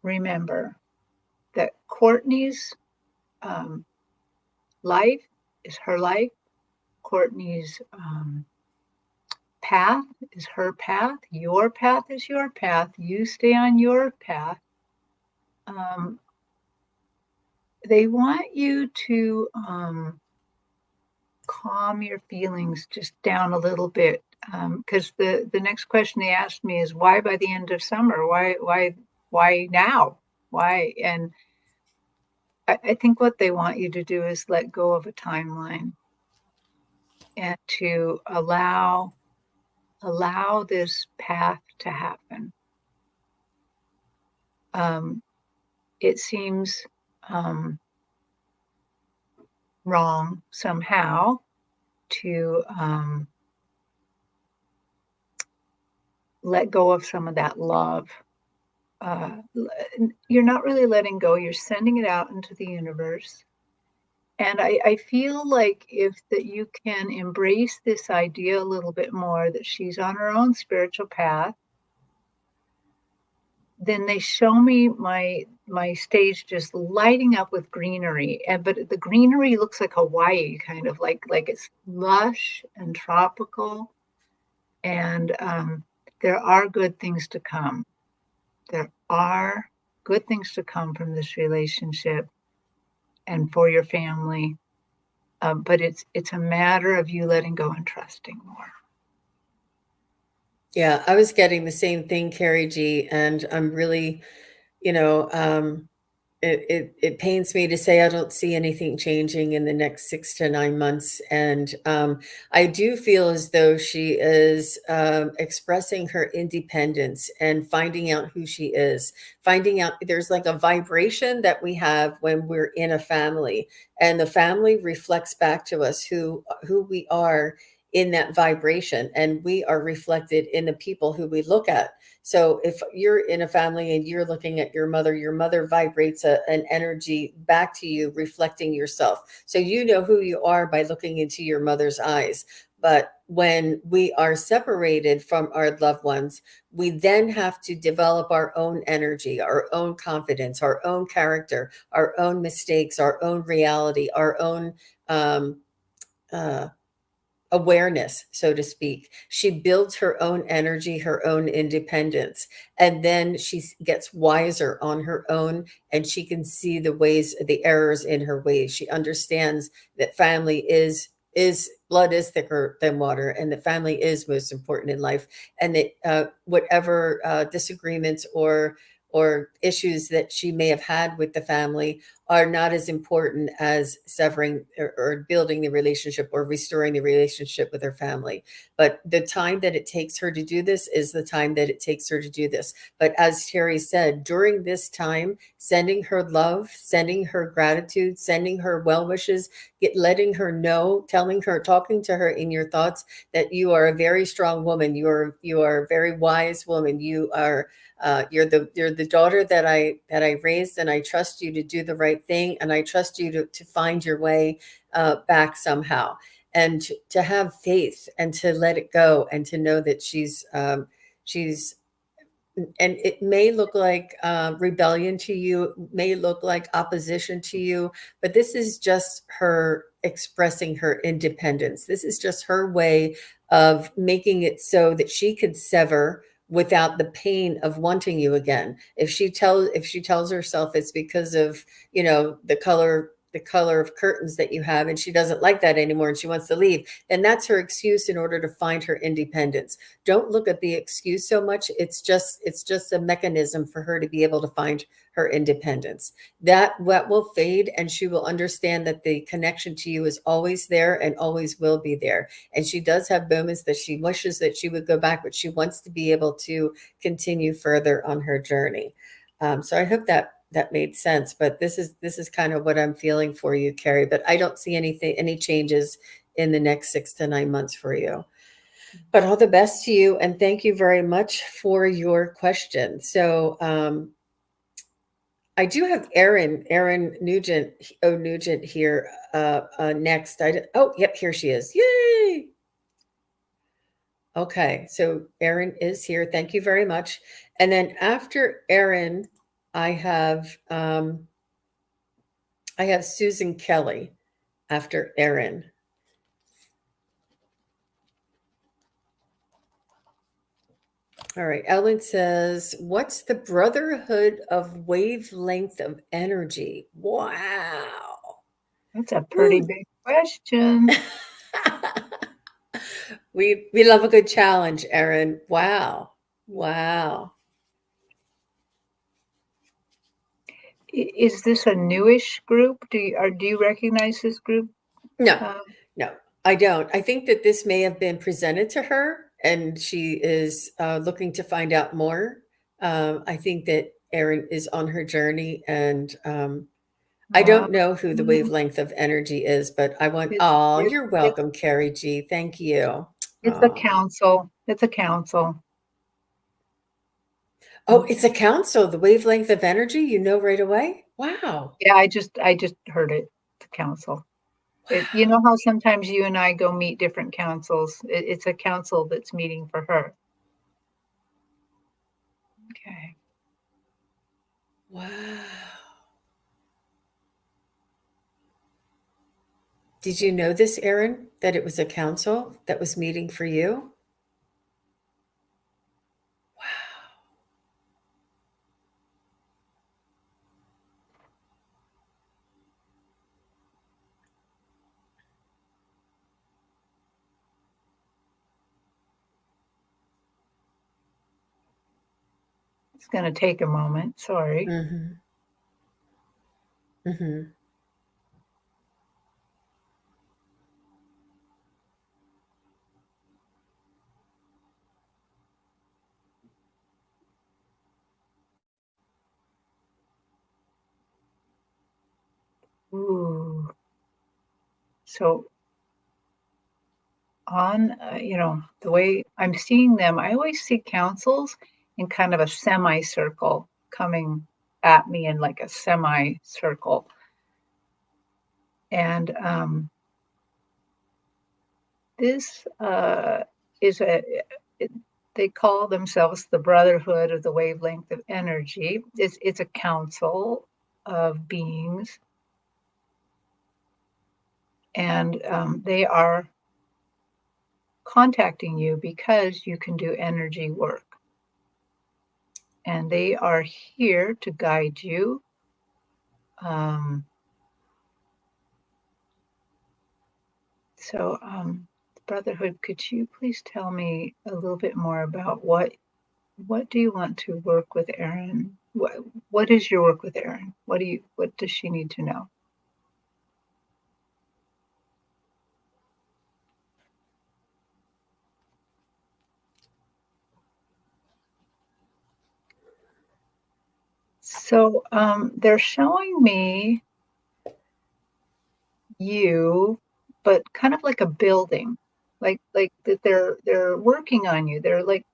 remember that Courtney's um, life is her life. Courtney's path is her path. Your path is your path. You stay on your path. Um, they want you to calm your feelings just down a little bit, because the next question they asked me is, why by the end of summer? Why now? Why? And I think what they want you to do is let go of a timeline and to allow this path to happen. It seems wrong somehow to let go of some of that love. You're not really letting go, you're sending it out into the universe. And I feel like if that you can embrace this idea a little bit more that she's on her own spiritual path, then they show me my stage just lighting up with greenery, but the greenery looks like Hawaii, kind of like it's lush and tropical, and there are good things to come. There are good things to come from this relationship and for your family, but it's a matter of you letting go and trusting more. Yeah, I was getting the same thing, Carrie G, and I'm really, you know, it pains me to say I don't see anything changing in the next 6 to 9 months, and I do feel as though she is expressing her independence and finding out who she is, finding out there's like a vibration that we have when we're in a family, and the family reflects back to us who we are in that vibration, and we are reflected in the people who we look at. So if you're in a family and you're looking at your mother vibrates an energy back to you, reflecting yourself. So you know who you are by looking into your mother's eyes. But when we are separated from our loved ones, we then have to develop our own energy, our own confidence, our own character, our own mistakes, our own reality, our own uh, awareness, so to speak. She builds her own energy, her own independence, and then she gets wiser on her own, and she can see the ways, the errors in her ways. She understands that family is blood is thicker than water, and that family is most important in life, and that whatever disagreements or issues that she may have had with the family are not as important as severing or building the relationship or restoring the relationship with her family. But the time that it takes her to do this is the time that it takes her to do this. But as Terry said, during this time, sending her love, sending her gratitude, sending her well wishes, letting her know, telling her, talking to her in your thoughts that you are a very strong woman. You are a very wise woman. You're the daughter that I raised, and I trust you to do the right thing, and I trust you to find your way back somehow, and to have faith and to let it go, and to know that she's and it may look like rebellion to you, it may look like opposition to you, but this is just her expressing her independence. This is just her way of making it so that she could sever without the pain of wanting you again. If she tells herself it's because of, the color of curtains that you have, and she doesn't like that anymore and she wants to leave, then that's her excuse in order to find her independence. Don't look at the excuse so much. It's just a mechanism for her to be able to find her independence. That will fade, and she will understand that the connection to you is always there and always will be there. And she does have moments that she wishes that she would go back, but she wants to be able to continue further on her journey. So I hope that made sense. But this is kind of what I'm feeling for you, Carrie. But I don't see any changes in the next 6 to 9 months for you. But all the best to you, and thank you very much for your question. So I do have Erin Nugent here next. Yep, here she is. Yay! Okay, so Erin is here. Thank you very much. And then after Erin, I have Susan Kelly after Erin. All right. Ellen says, "What's the brotherhood of wavelength of energy?" Wow. That's a pretty Woo. big question. We love a good challenge, Erin. Wow. Wow. Is this a newish group? Do you recognize this group? No, no, I don't. I think that this may have been presented to her, and she is looking to find out more. I think that Erin is on her journey, and I Uh, don't know who the wavelength of energy is, but I want. it's, Oh, it's, you're it's, welcome, Carrie G. Thank you. it's a Oh, council. It's a council. it's a council. The wavelength of energy. You know right away. Wow. Yeah, I just heard it. The council. You know how sometimes you and I go meet different councils. It's a council that's meeting for her. Okay. Wow. Did you know this, Erin, that it was a council that was meeting for you? Wow. It's going to take a moment. Sorry. Mm-hmm. Mm-hmm. Ooh. So the way I'm seeing them, I always see councils in kind of a semicircle coming at me in like a semicircle. And this is they call themselves the Brotherhood of the Wavelength of Energy. It's a council of beings, and they are contacting you because you can do energy work. And they are here to guide you. So, Brotherhood, could you please tell me a little bit more about what do you want to work with Erin what is your work with Erin? What does she need to know? So they're showing me you, but kind of like a building, like that they're working on you. They're like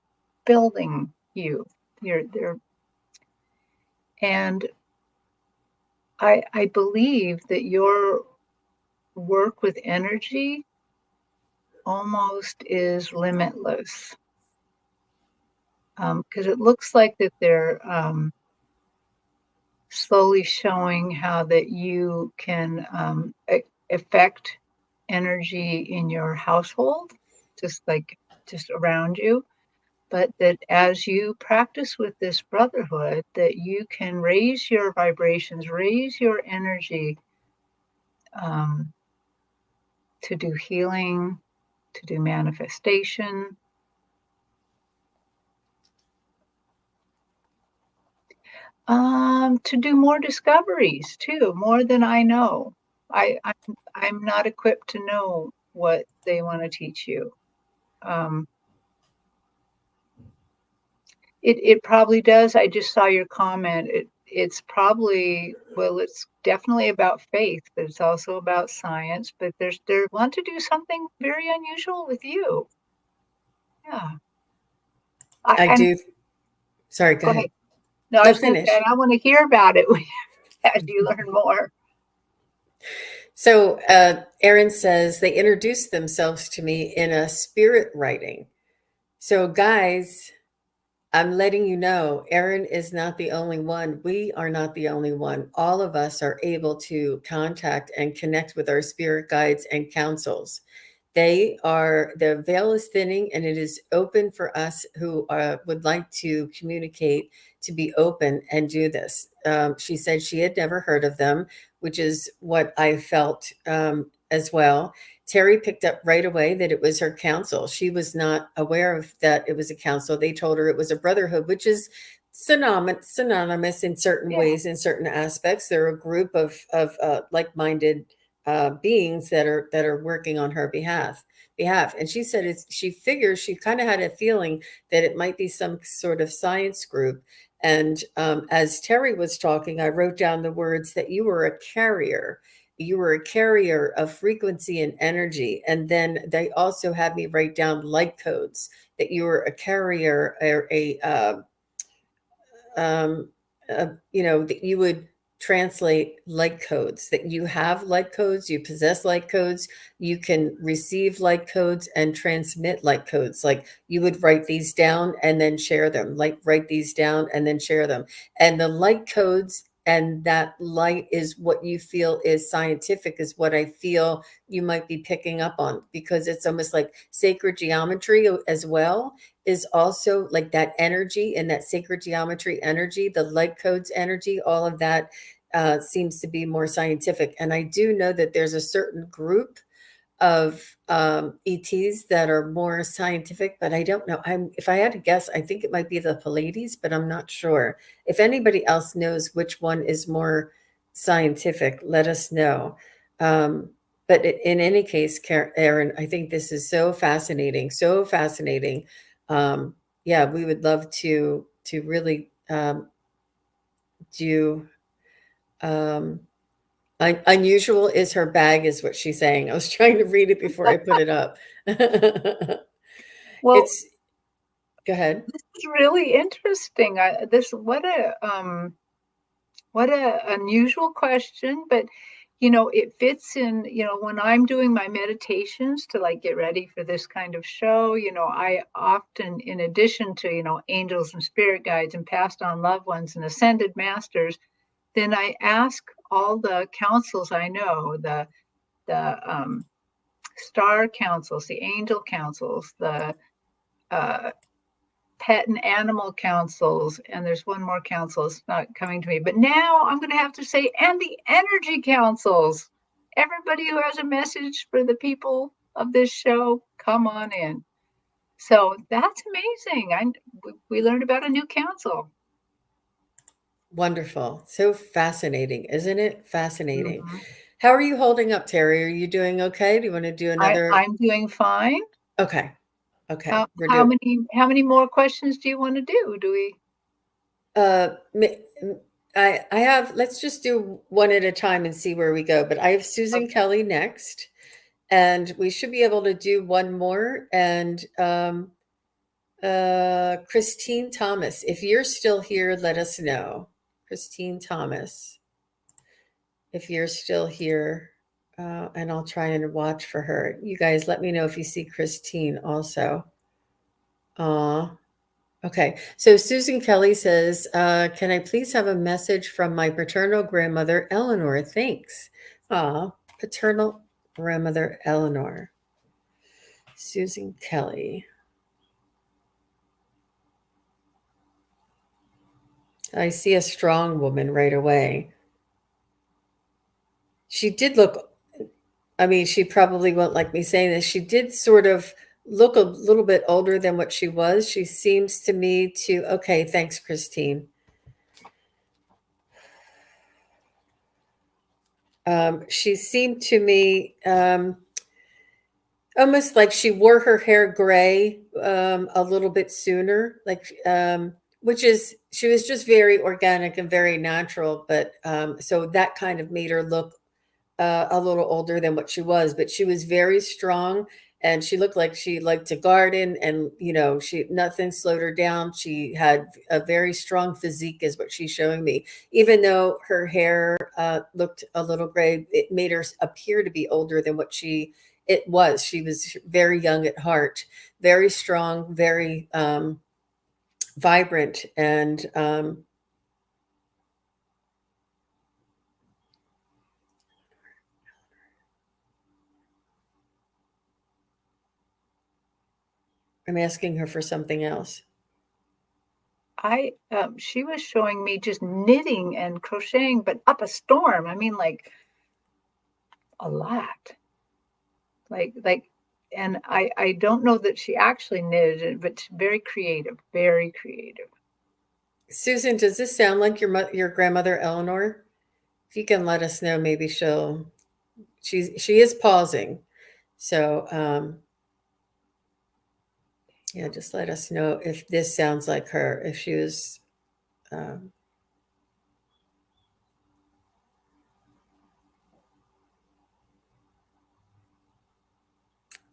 building you. They're and I believe that your work with energy almost is limitless, because it looks like that they're slowly showing how that you can affect energy in your household, just around you, but that as you practice with this brotherhood, that you can raise your vibrations, raise your energy, um, to do healing, to do manifestation. To do more discoveries too, more than I know. I'm not equipped to know what they want to teach you. Um, it probably does. I just saw your comment. It's probably, well, it's definitely about faith, but it's also about science. But they want to do something very unusual with you. Yeah. I And do. Sorry, go go ahead. ahead. No, I No, was going to say, finish. and I want to hear about it as you learn more. So Erin says they introduced themselves to me in a spirit writing. So, guys, I'm letting you know, Erin is not the only one. We are not the only one. All of us are able to contact and connect with our spirit guides and councils. The veil is thinning and it is open for us who would like to communicate to be open and do this. She said she had never heard of them, which is what I felt as well. Terry picked up right away that it was her council. She was not aware of that it was a council. They told her it was a brotherhood, which is synonymous in certain Yeah. ways, in certain aspects. They're a group of like-minded beings that are working on her behalf. And she said she figures she kind of had a feeling that it might be some sort of science group. And as Terry was talking, I wrote down the words that you were a carrier. You were a carrier of frequency and energy. And then they also had me write down light codes, that you were a carrier or um, that you would translate light codes, that you have light codes, you possess light codes, you can receive light codes and transmit light codes. Like you would write these down and then share them, like write these down and then share them. And the light codes and that light is what you feel is scientific, is what I feel you might be picking up on, because it's almost like sacred geometry as well, is also like that energy and that sacred geometry energy, the light codes energy, all of that seems to be more scientific. And I do know that there's a certain group of ETs that are more scientific, but I don't know. If I had to guess, I think it might be the Pleiades, but I'm not sure. If anybody else knows which one is more scientific, let us know. But in any case, Erin, I think this is so fascinating, so fascinating. Yeah, we would love to really do. Um, Unusual is her bag, is what she's saying. I was trying to read it before I put it up. Well, It's Go ahead. this is really interesting. What a unusual question, but it fits in, when I'm doing my meditations to like get ready for this kind of show, I often, in addition to, angels and spirit guides and passed on loved ones and ascended masters, then I ask all the councils I know, the star councils, the angel councils, the uh, pet and animal councils, and there's one more council, it's not coming to me, but now I'm going to have to say, and the energy councils. Everybody who has a message for the people of this show, come on in. So that's amazing. We learned about a new council. Wonderful. So fascinating, isn't it? Fascinating. Mhm. How are you holding up, Terry? Are you doing okay? Do you want to do another? I'm doing fine. Okay. Okay. How We're how doing. many more questions do you want to do? Do we? Uh, m- I have. Let's just do one at a time and see where we go. But I have Susan Okay. Kelly next, and we should be able to do one more. And Christine Thomas, if you're still here, let us know. Christine Thomas, if you're still here, and I'll try and watch for her. You guys, let me know if you see Christine also. Okay, so Susan Kelly says, can I please have a message from my paternal grandmother, Eleanor? Thanks. Paternal grandmother, Eleanor. Susan Kelly. I see a strong woman right away. She did look, I mean, she probably won't like me saying this. She did sort of look a little bit older than what she was. She seems to me to, okay, thanks, Christine. She seemed to me almost like she wore her hair gray a little bit sooner, like which is she was just very organic and very natural. But so that kind of made her look a little older than what she was, but she was very strong and she looked like she liked to garden and she nothing slowed her down. She had a very strong physique is what she's showing me. Even though her hair looked a little gray, it made her appear to be older than what it was. She was very young at heart, very strong, very vibrant, and I'm asking her for something else. She was showing me just knitting and crocheting, but up a storm. I mean, like a lot. Like, and I don't know that she actually knitted it, but very creative, very creative. Susan, does this sound like your grandmother Eleanor? If you can let us know, maybe she is pausing. So yeah, just let us know if this sounds like her, if she was um,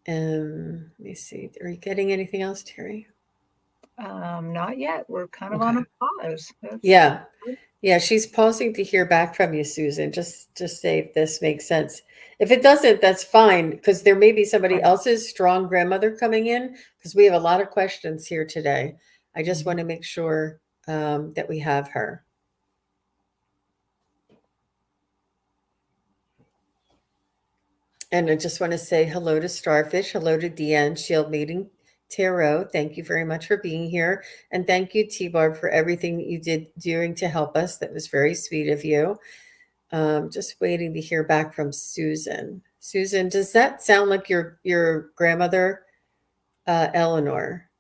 let me see. Are you getting anything else, Terry? Not yet. We're kind of on Okay. a pause. That's Yeah. Yeah, she's pausing to hear back from you, Susan. Just say if this makes sense. If it doesn't, that's fine, because there may be somebody fine. else's strong grandmother coming in, because we have a lot of questions here today. I just want to make sure that we have her. And I just want to say hello to Starfish, hello to Deanne, Shield Meeting Tarot. Thank you very much for being here. And thank you, T-Barb, for everything that you did doing to help us. That was very sweet of you. Just waiting to hear back from Susan. Susan, does that sound like your grandmother, Eleanor?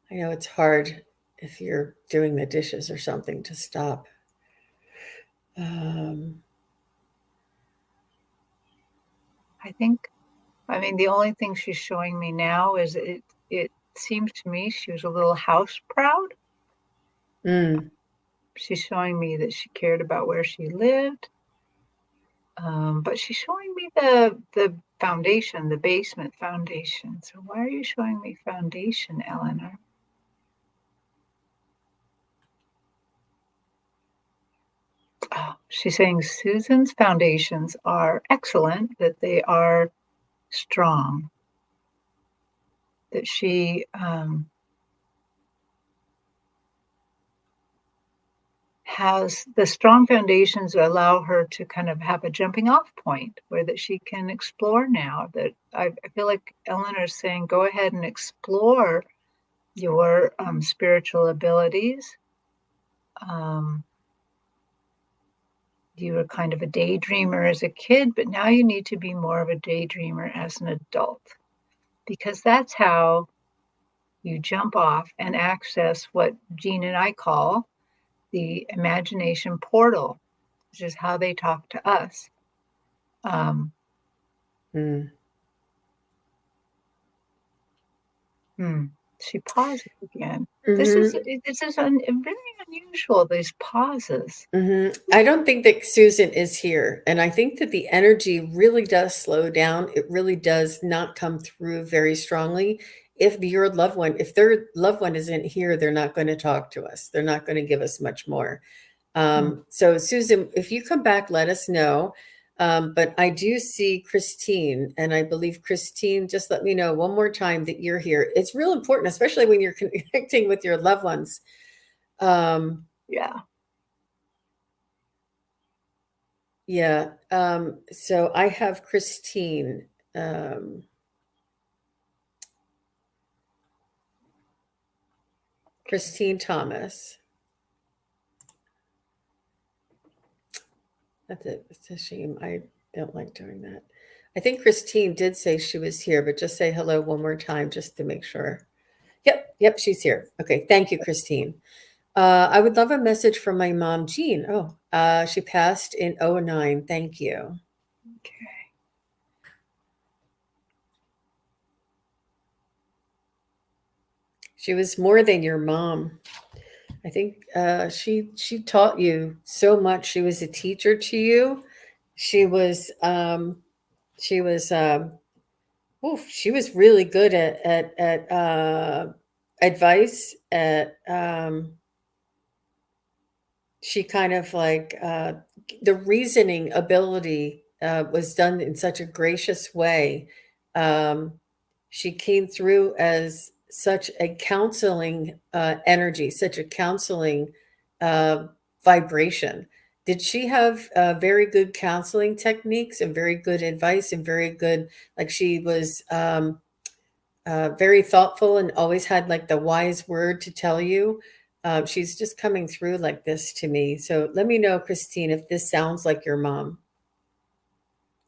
I know it's hard if you're doing the dishes or something to stop. I mean, the only thing she's showing me now is it seems to me she was a little house proud. Mm, She's showing me that she cared about where she lived. But she's showing me the foundation, the basement foundation. So why are you showing me foundation, Eleanor? Oh, she's saying Susan's foundations are excellent, that they are strong, that she has the strong foundations that allow her to kind of have a jumping off point where that she can explore now. That I feel like Eleanor's saying, go ahead and explore your spiritual abilities. You were kind of a daydreamer as a kid, but now you need to be more of a daydreamer as an adult, because that's how you jump off and access what Jean and I call the imagination portal, which is how they talk to us. Mm. She pauses again. Mm-hmm. This is very unusual, these pauses. Mm-hmm. I don't think that Susan is here. And I think that the energy really does slow down. It really does not come through very strongly. If their loved one isn't here, they're not going to talk to us. They're not going to give us much more. So Susan, if you come back, let us know. But I do see Christine, and I believe Christine, just let me know one more time that you're here. It's real important, especially when you're connecting with your loved ones. Yeah. Yeah. So I have Christine. Christine Thomas. It's a shame. I don't like doing that. I think Christine did say she was here, but just say hello one more time just to make sure. Yep, she's here. Okay, thank you, Christine. I would love a message from my mom, Jean. She passed in '09. Thank you. Okay. She was more than your mom. I think she taught you so much. She was a teacher to you. She was she was she was really good at advice. She kind of like the reasoning ability was done in such a gracious way. Um, she came through as such a counseling energy, such a counseling uh, vibration. Did she have very good counseling techniques and very good advice and very good, like she was very thoughtful and always had like the wise word to tell you? She's just coming through like this to me. So let me know, Christine, if this sounds like your mom.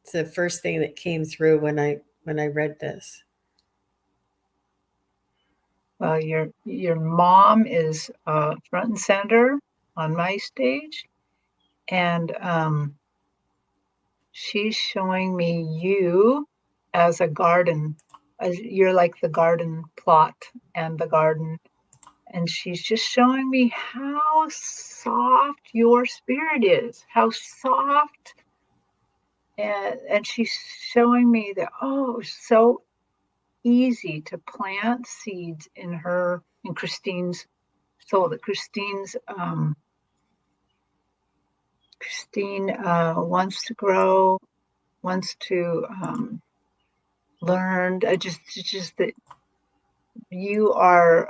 It's the first thing that came through when I read this. Well, your mom is front and center on my stage, and she's showing me you as a garden, as you're like the garden plot and the garden, and she's just showing me how soft your spirit is, how soft, and she's showing me that, oh, so easy to plant seeds in Christine's soul, that Christine wants to grow, wants to learn. Just that you are,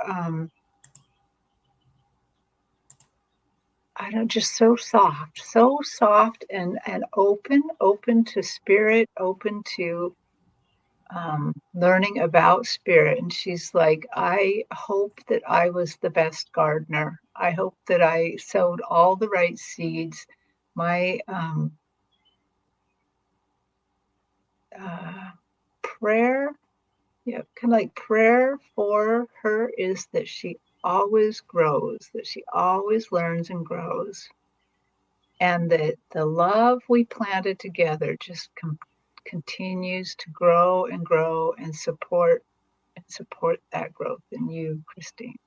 I don't, just so soft and open to spirit, open to learning about spirit. And she's like, I hope that I was the best gardener. I hope that I sowed all the right seeds. My prayer, yeah, kind of like prayer for her is that she always grows, that she always learns and grows, and that the love we planted together just continues to grow and grow and support that growth in you, Christine.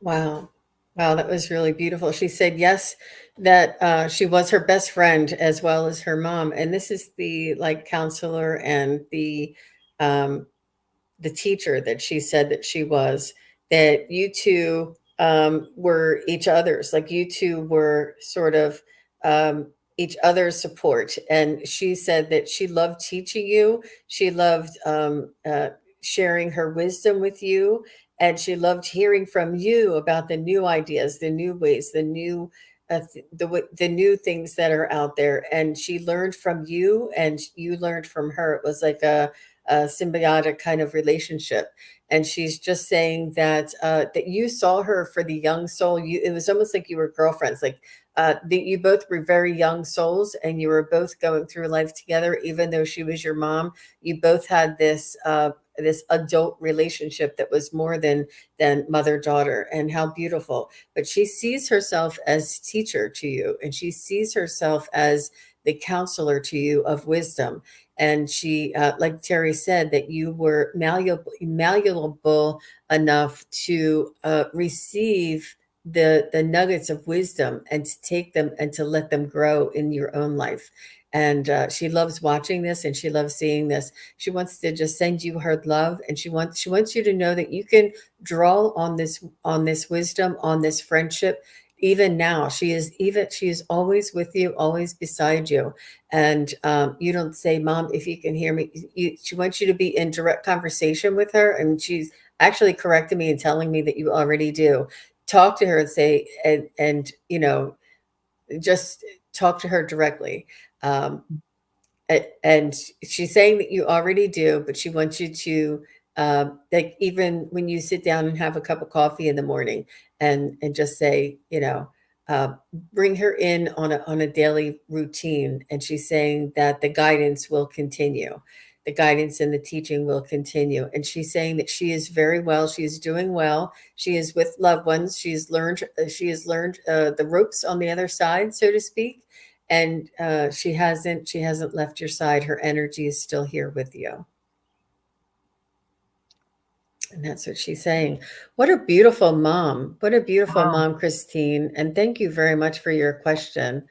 Wow. Wow, that was really beautiful. She said yes, that she was her best friend as well as her mom. And this is the like counselor and the teacher that she said that she was, that you two were each other's, like you two were sort of each other's support. And she said that she loved teaching you. She loved sharing her wisdom with you. And she loved hearing from you about the new ideas, the new ways, the new things that are out there. And she learned from you and you learned from her. It was like a symbiotic kind of relationship. And she's just saying that that you saw her for the young soul. It was almost like you were girlfriends, like that you both were very young souls, and you were both going through life together. Even though she was your mom, you both had this this adult relationship that was more than mother-daughter, and how beautiful. But she sees herself as teacher to you, and she sees herself as the counselor to you of wisdom. And she, like Terry said, that you were malleable enough to receive the nuggets of wisdom and to take them and to let them grow in your own life. And she loves watching this, and she loves seeing this. She wants to just send you her love, and she wants you to know that you can draw on this wisdom, on this friendship. Even now, she is always with you, always beside you. And you don't say, "Mom, if you can hear me." She wants you to be in direct conversation with her, and she's actually correcting me and telling me that you already do. Talk to her and say, and just talk to her directly. Um, and she's saying that you already do, but she wants you to, like, even when you sit down and have a cup of coffee in the morning, and just say, uh, bring her in on a daily routine. And she's saying that the guidance will continue. The guidance and the teaching will continue. And she's saying that she is very well. She is doing well. She is with loved ones. She has learned the ropes on the other side, so to speak. And she hasn't left your side. Her energy is still here with you. And that's what she's saying. What a beautiful mom. What a beautiful Wow. mom, Christine. And thank you very much for your question.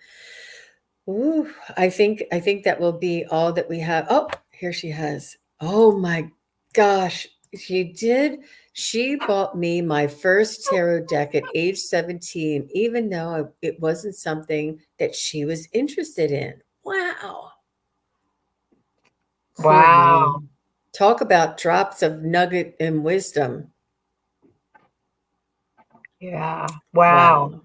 Ooh, I think that will be all that we have. Oh, here she has. Oh my gosh. She did. She bought me my first tarot deck at age 17, even though it wasn't something that she was interested in. Wow. Cool, Wow. mom. Talk about drops of nugget and wisdom. Yeah. Wow.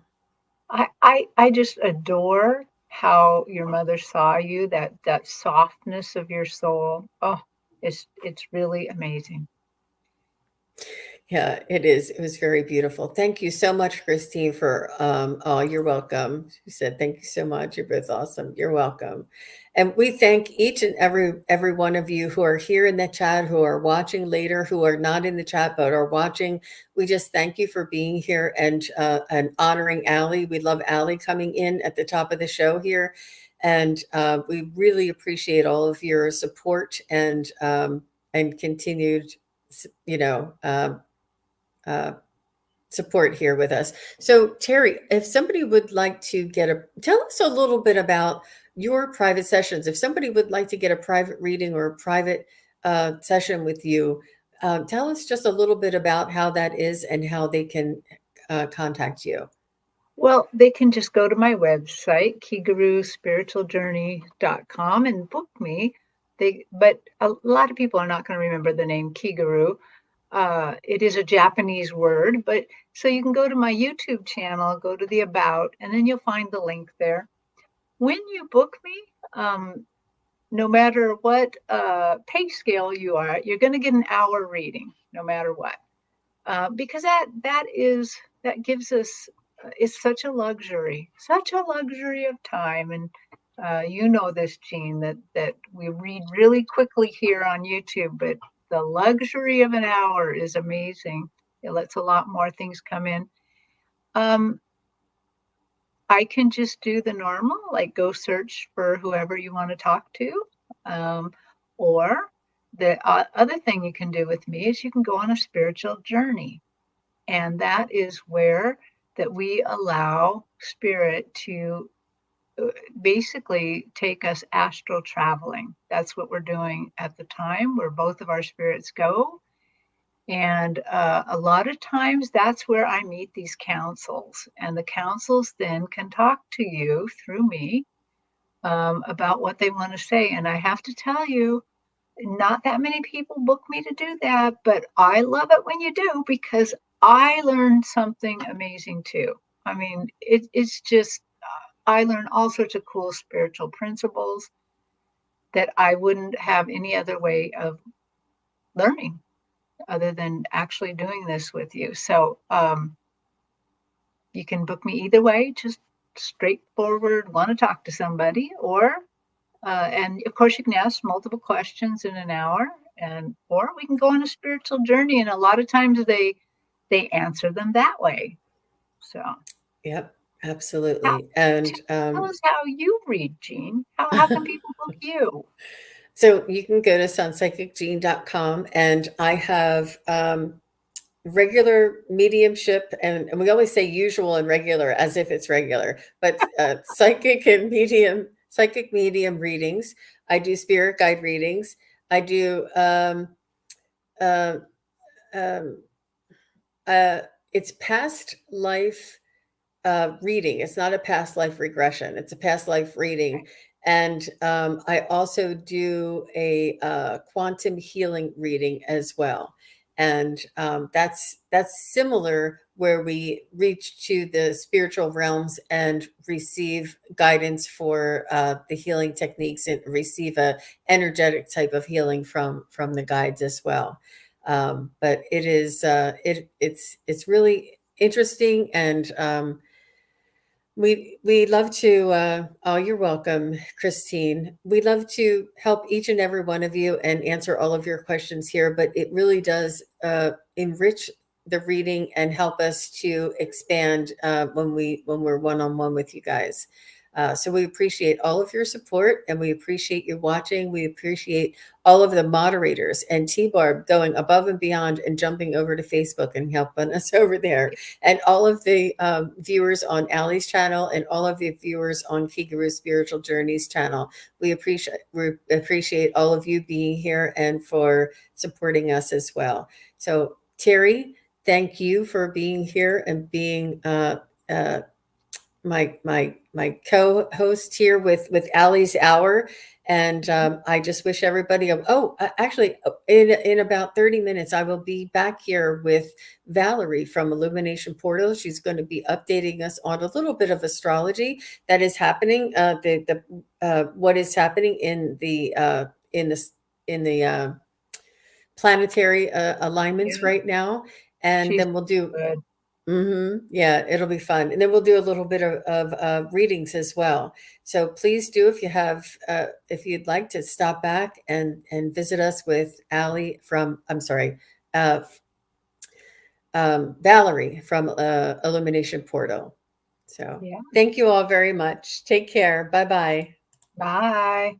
Wow. I just adore how your mother saw you, that softness of your soul. Oh, it's really amazing. Yeah, it is. It was very beautiful. Thank you so much, Christine, for oh, you're welcome. She said, thank you so much. You're both awesome. You're welcome. And we thank each and every one of you who are here in the chat, who are watching later, who are not in the chat but are watching. We just thank you for being here and honoring Aley. We love Aley coming in at the top of the show here. And we really appreciate all of your support and continued, you know, uh, support here with us. So, Terry, if somebody would like to tell us a little bit about your private sessions. If somebody would like to get a private reading or a private session with you, tell us just a little bit about how that is and how they can contact you. Well, they can just go to my website, kigaruspiritualjourney.com, and book me. But a lot of people are not going to remember the name Kigaru. It is a Japanese word, but so you can go to my YouTube channel, go to the About, and then you'll find the link there. When you book me, no matter what pay scale you are, you're going to get an hour reading, no matter what, because that gives us it's such a luxury of time, and you know this, Jean, that we read really quickly here on YouTube, but the luxury of an hour is amazing. It lets a lot more things come in. Um, I can just do the normal, like go search for whoever you want to talk to. Um, or the other thing you can do with me is you can go on a spiritual journey. And that is where that we allow spirit to basically take us astral traveling. That's what we're doing at the time where both of our spirits go. And a lot of times that's where I meet these councils. And the councils then can talk to you through me about what they want to say. And I have to tell you, not that many people book me to do that, but I love it when you do because I learned something amazing too. I mean, it's just, I learned all sorts of cool spiritual principles that I wouldn't have any other way of learning other than actually doing this with you. So you can book me either way, just straightforward, want to talk to somebody, or and of course, you can ask multiple questions in an hour, and or we can go on a spiritual journey, and a lot of times they answer them that way. So Yep, how, absolutely. And tell us how you read, Jean. How can people book you? so you can go to sunpsychicgene.com, and I have regular mediumship, and we always say usual and regular as if it's regular, but psychic medium readings. I do spirit guide readings. I do uh, um, it's past life reading. It's not a past life regression. It's a past life reading. And I also do a quantum healing reading as well. And that's similar, where we reach to the spiritual realms and receive guidance for the healing techniques, and receive a energetic type of healing from the guides as well. But it is it's really interesting, and we love to, oh, you're welcome, Christine. We love to help each and every one of you and answer all of your questions here, but it really does enrich the reading and help us to expand when we're one-on-one with you guys. So we appreciate all of your support, and we appreciate you watching. We appreciate all of the moderators and T-Barb going above and beyond and jumping over to Facebook and helping us over there, and all of the viewers on Aley's channel, and all of the viewers on Kigaru's Spiritual Journeys channel. We appreciate all of you being here and for supporting us as well. So Terri, thank you for being here and being my co-host here with Aley's Hour. And I just wish everybody actually in about 30 minutes I will be back here with Valerie from Illumination Portal. She's going to be updating us on a little bit of astrology that is happening, what is happening in the planetary alignments Yeah, right now. And she's then we'll do good. Yeah, it'll be fun. And then we'll do a little bit of readings as well. So please do, if you'd like to stop back and visit us with uh, Valerie from Illumination Portal. So Yeah. thank you all very much. Take care. Bye-bye. Bye.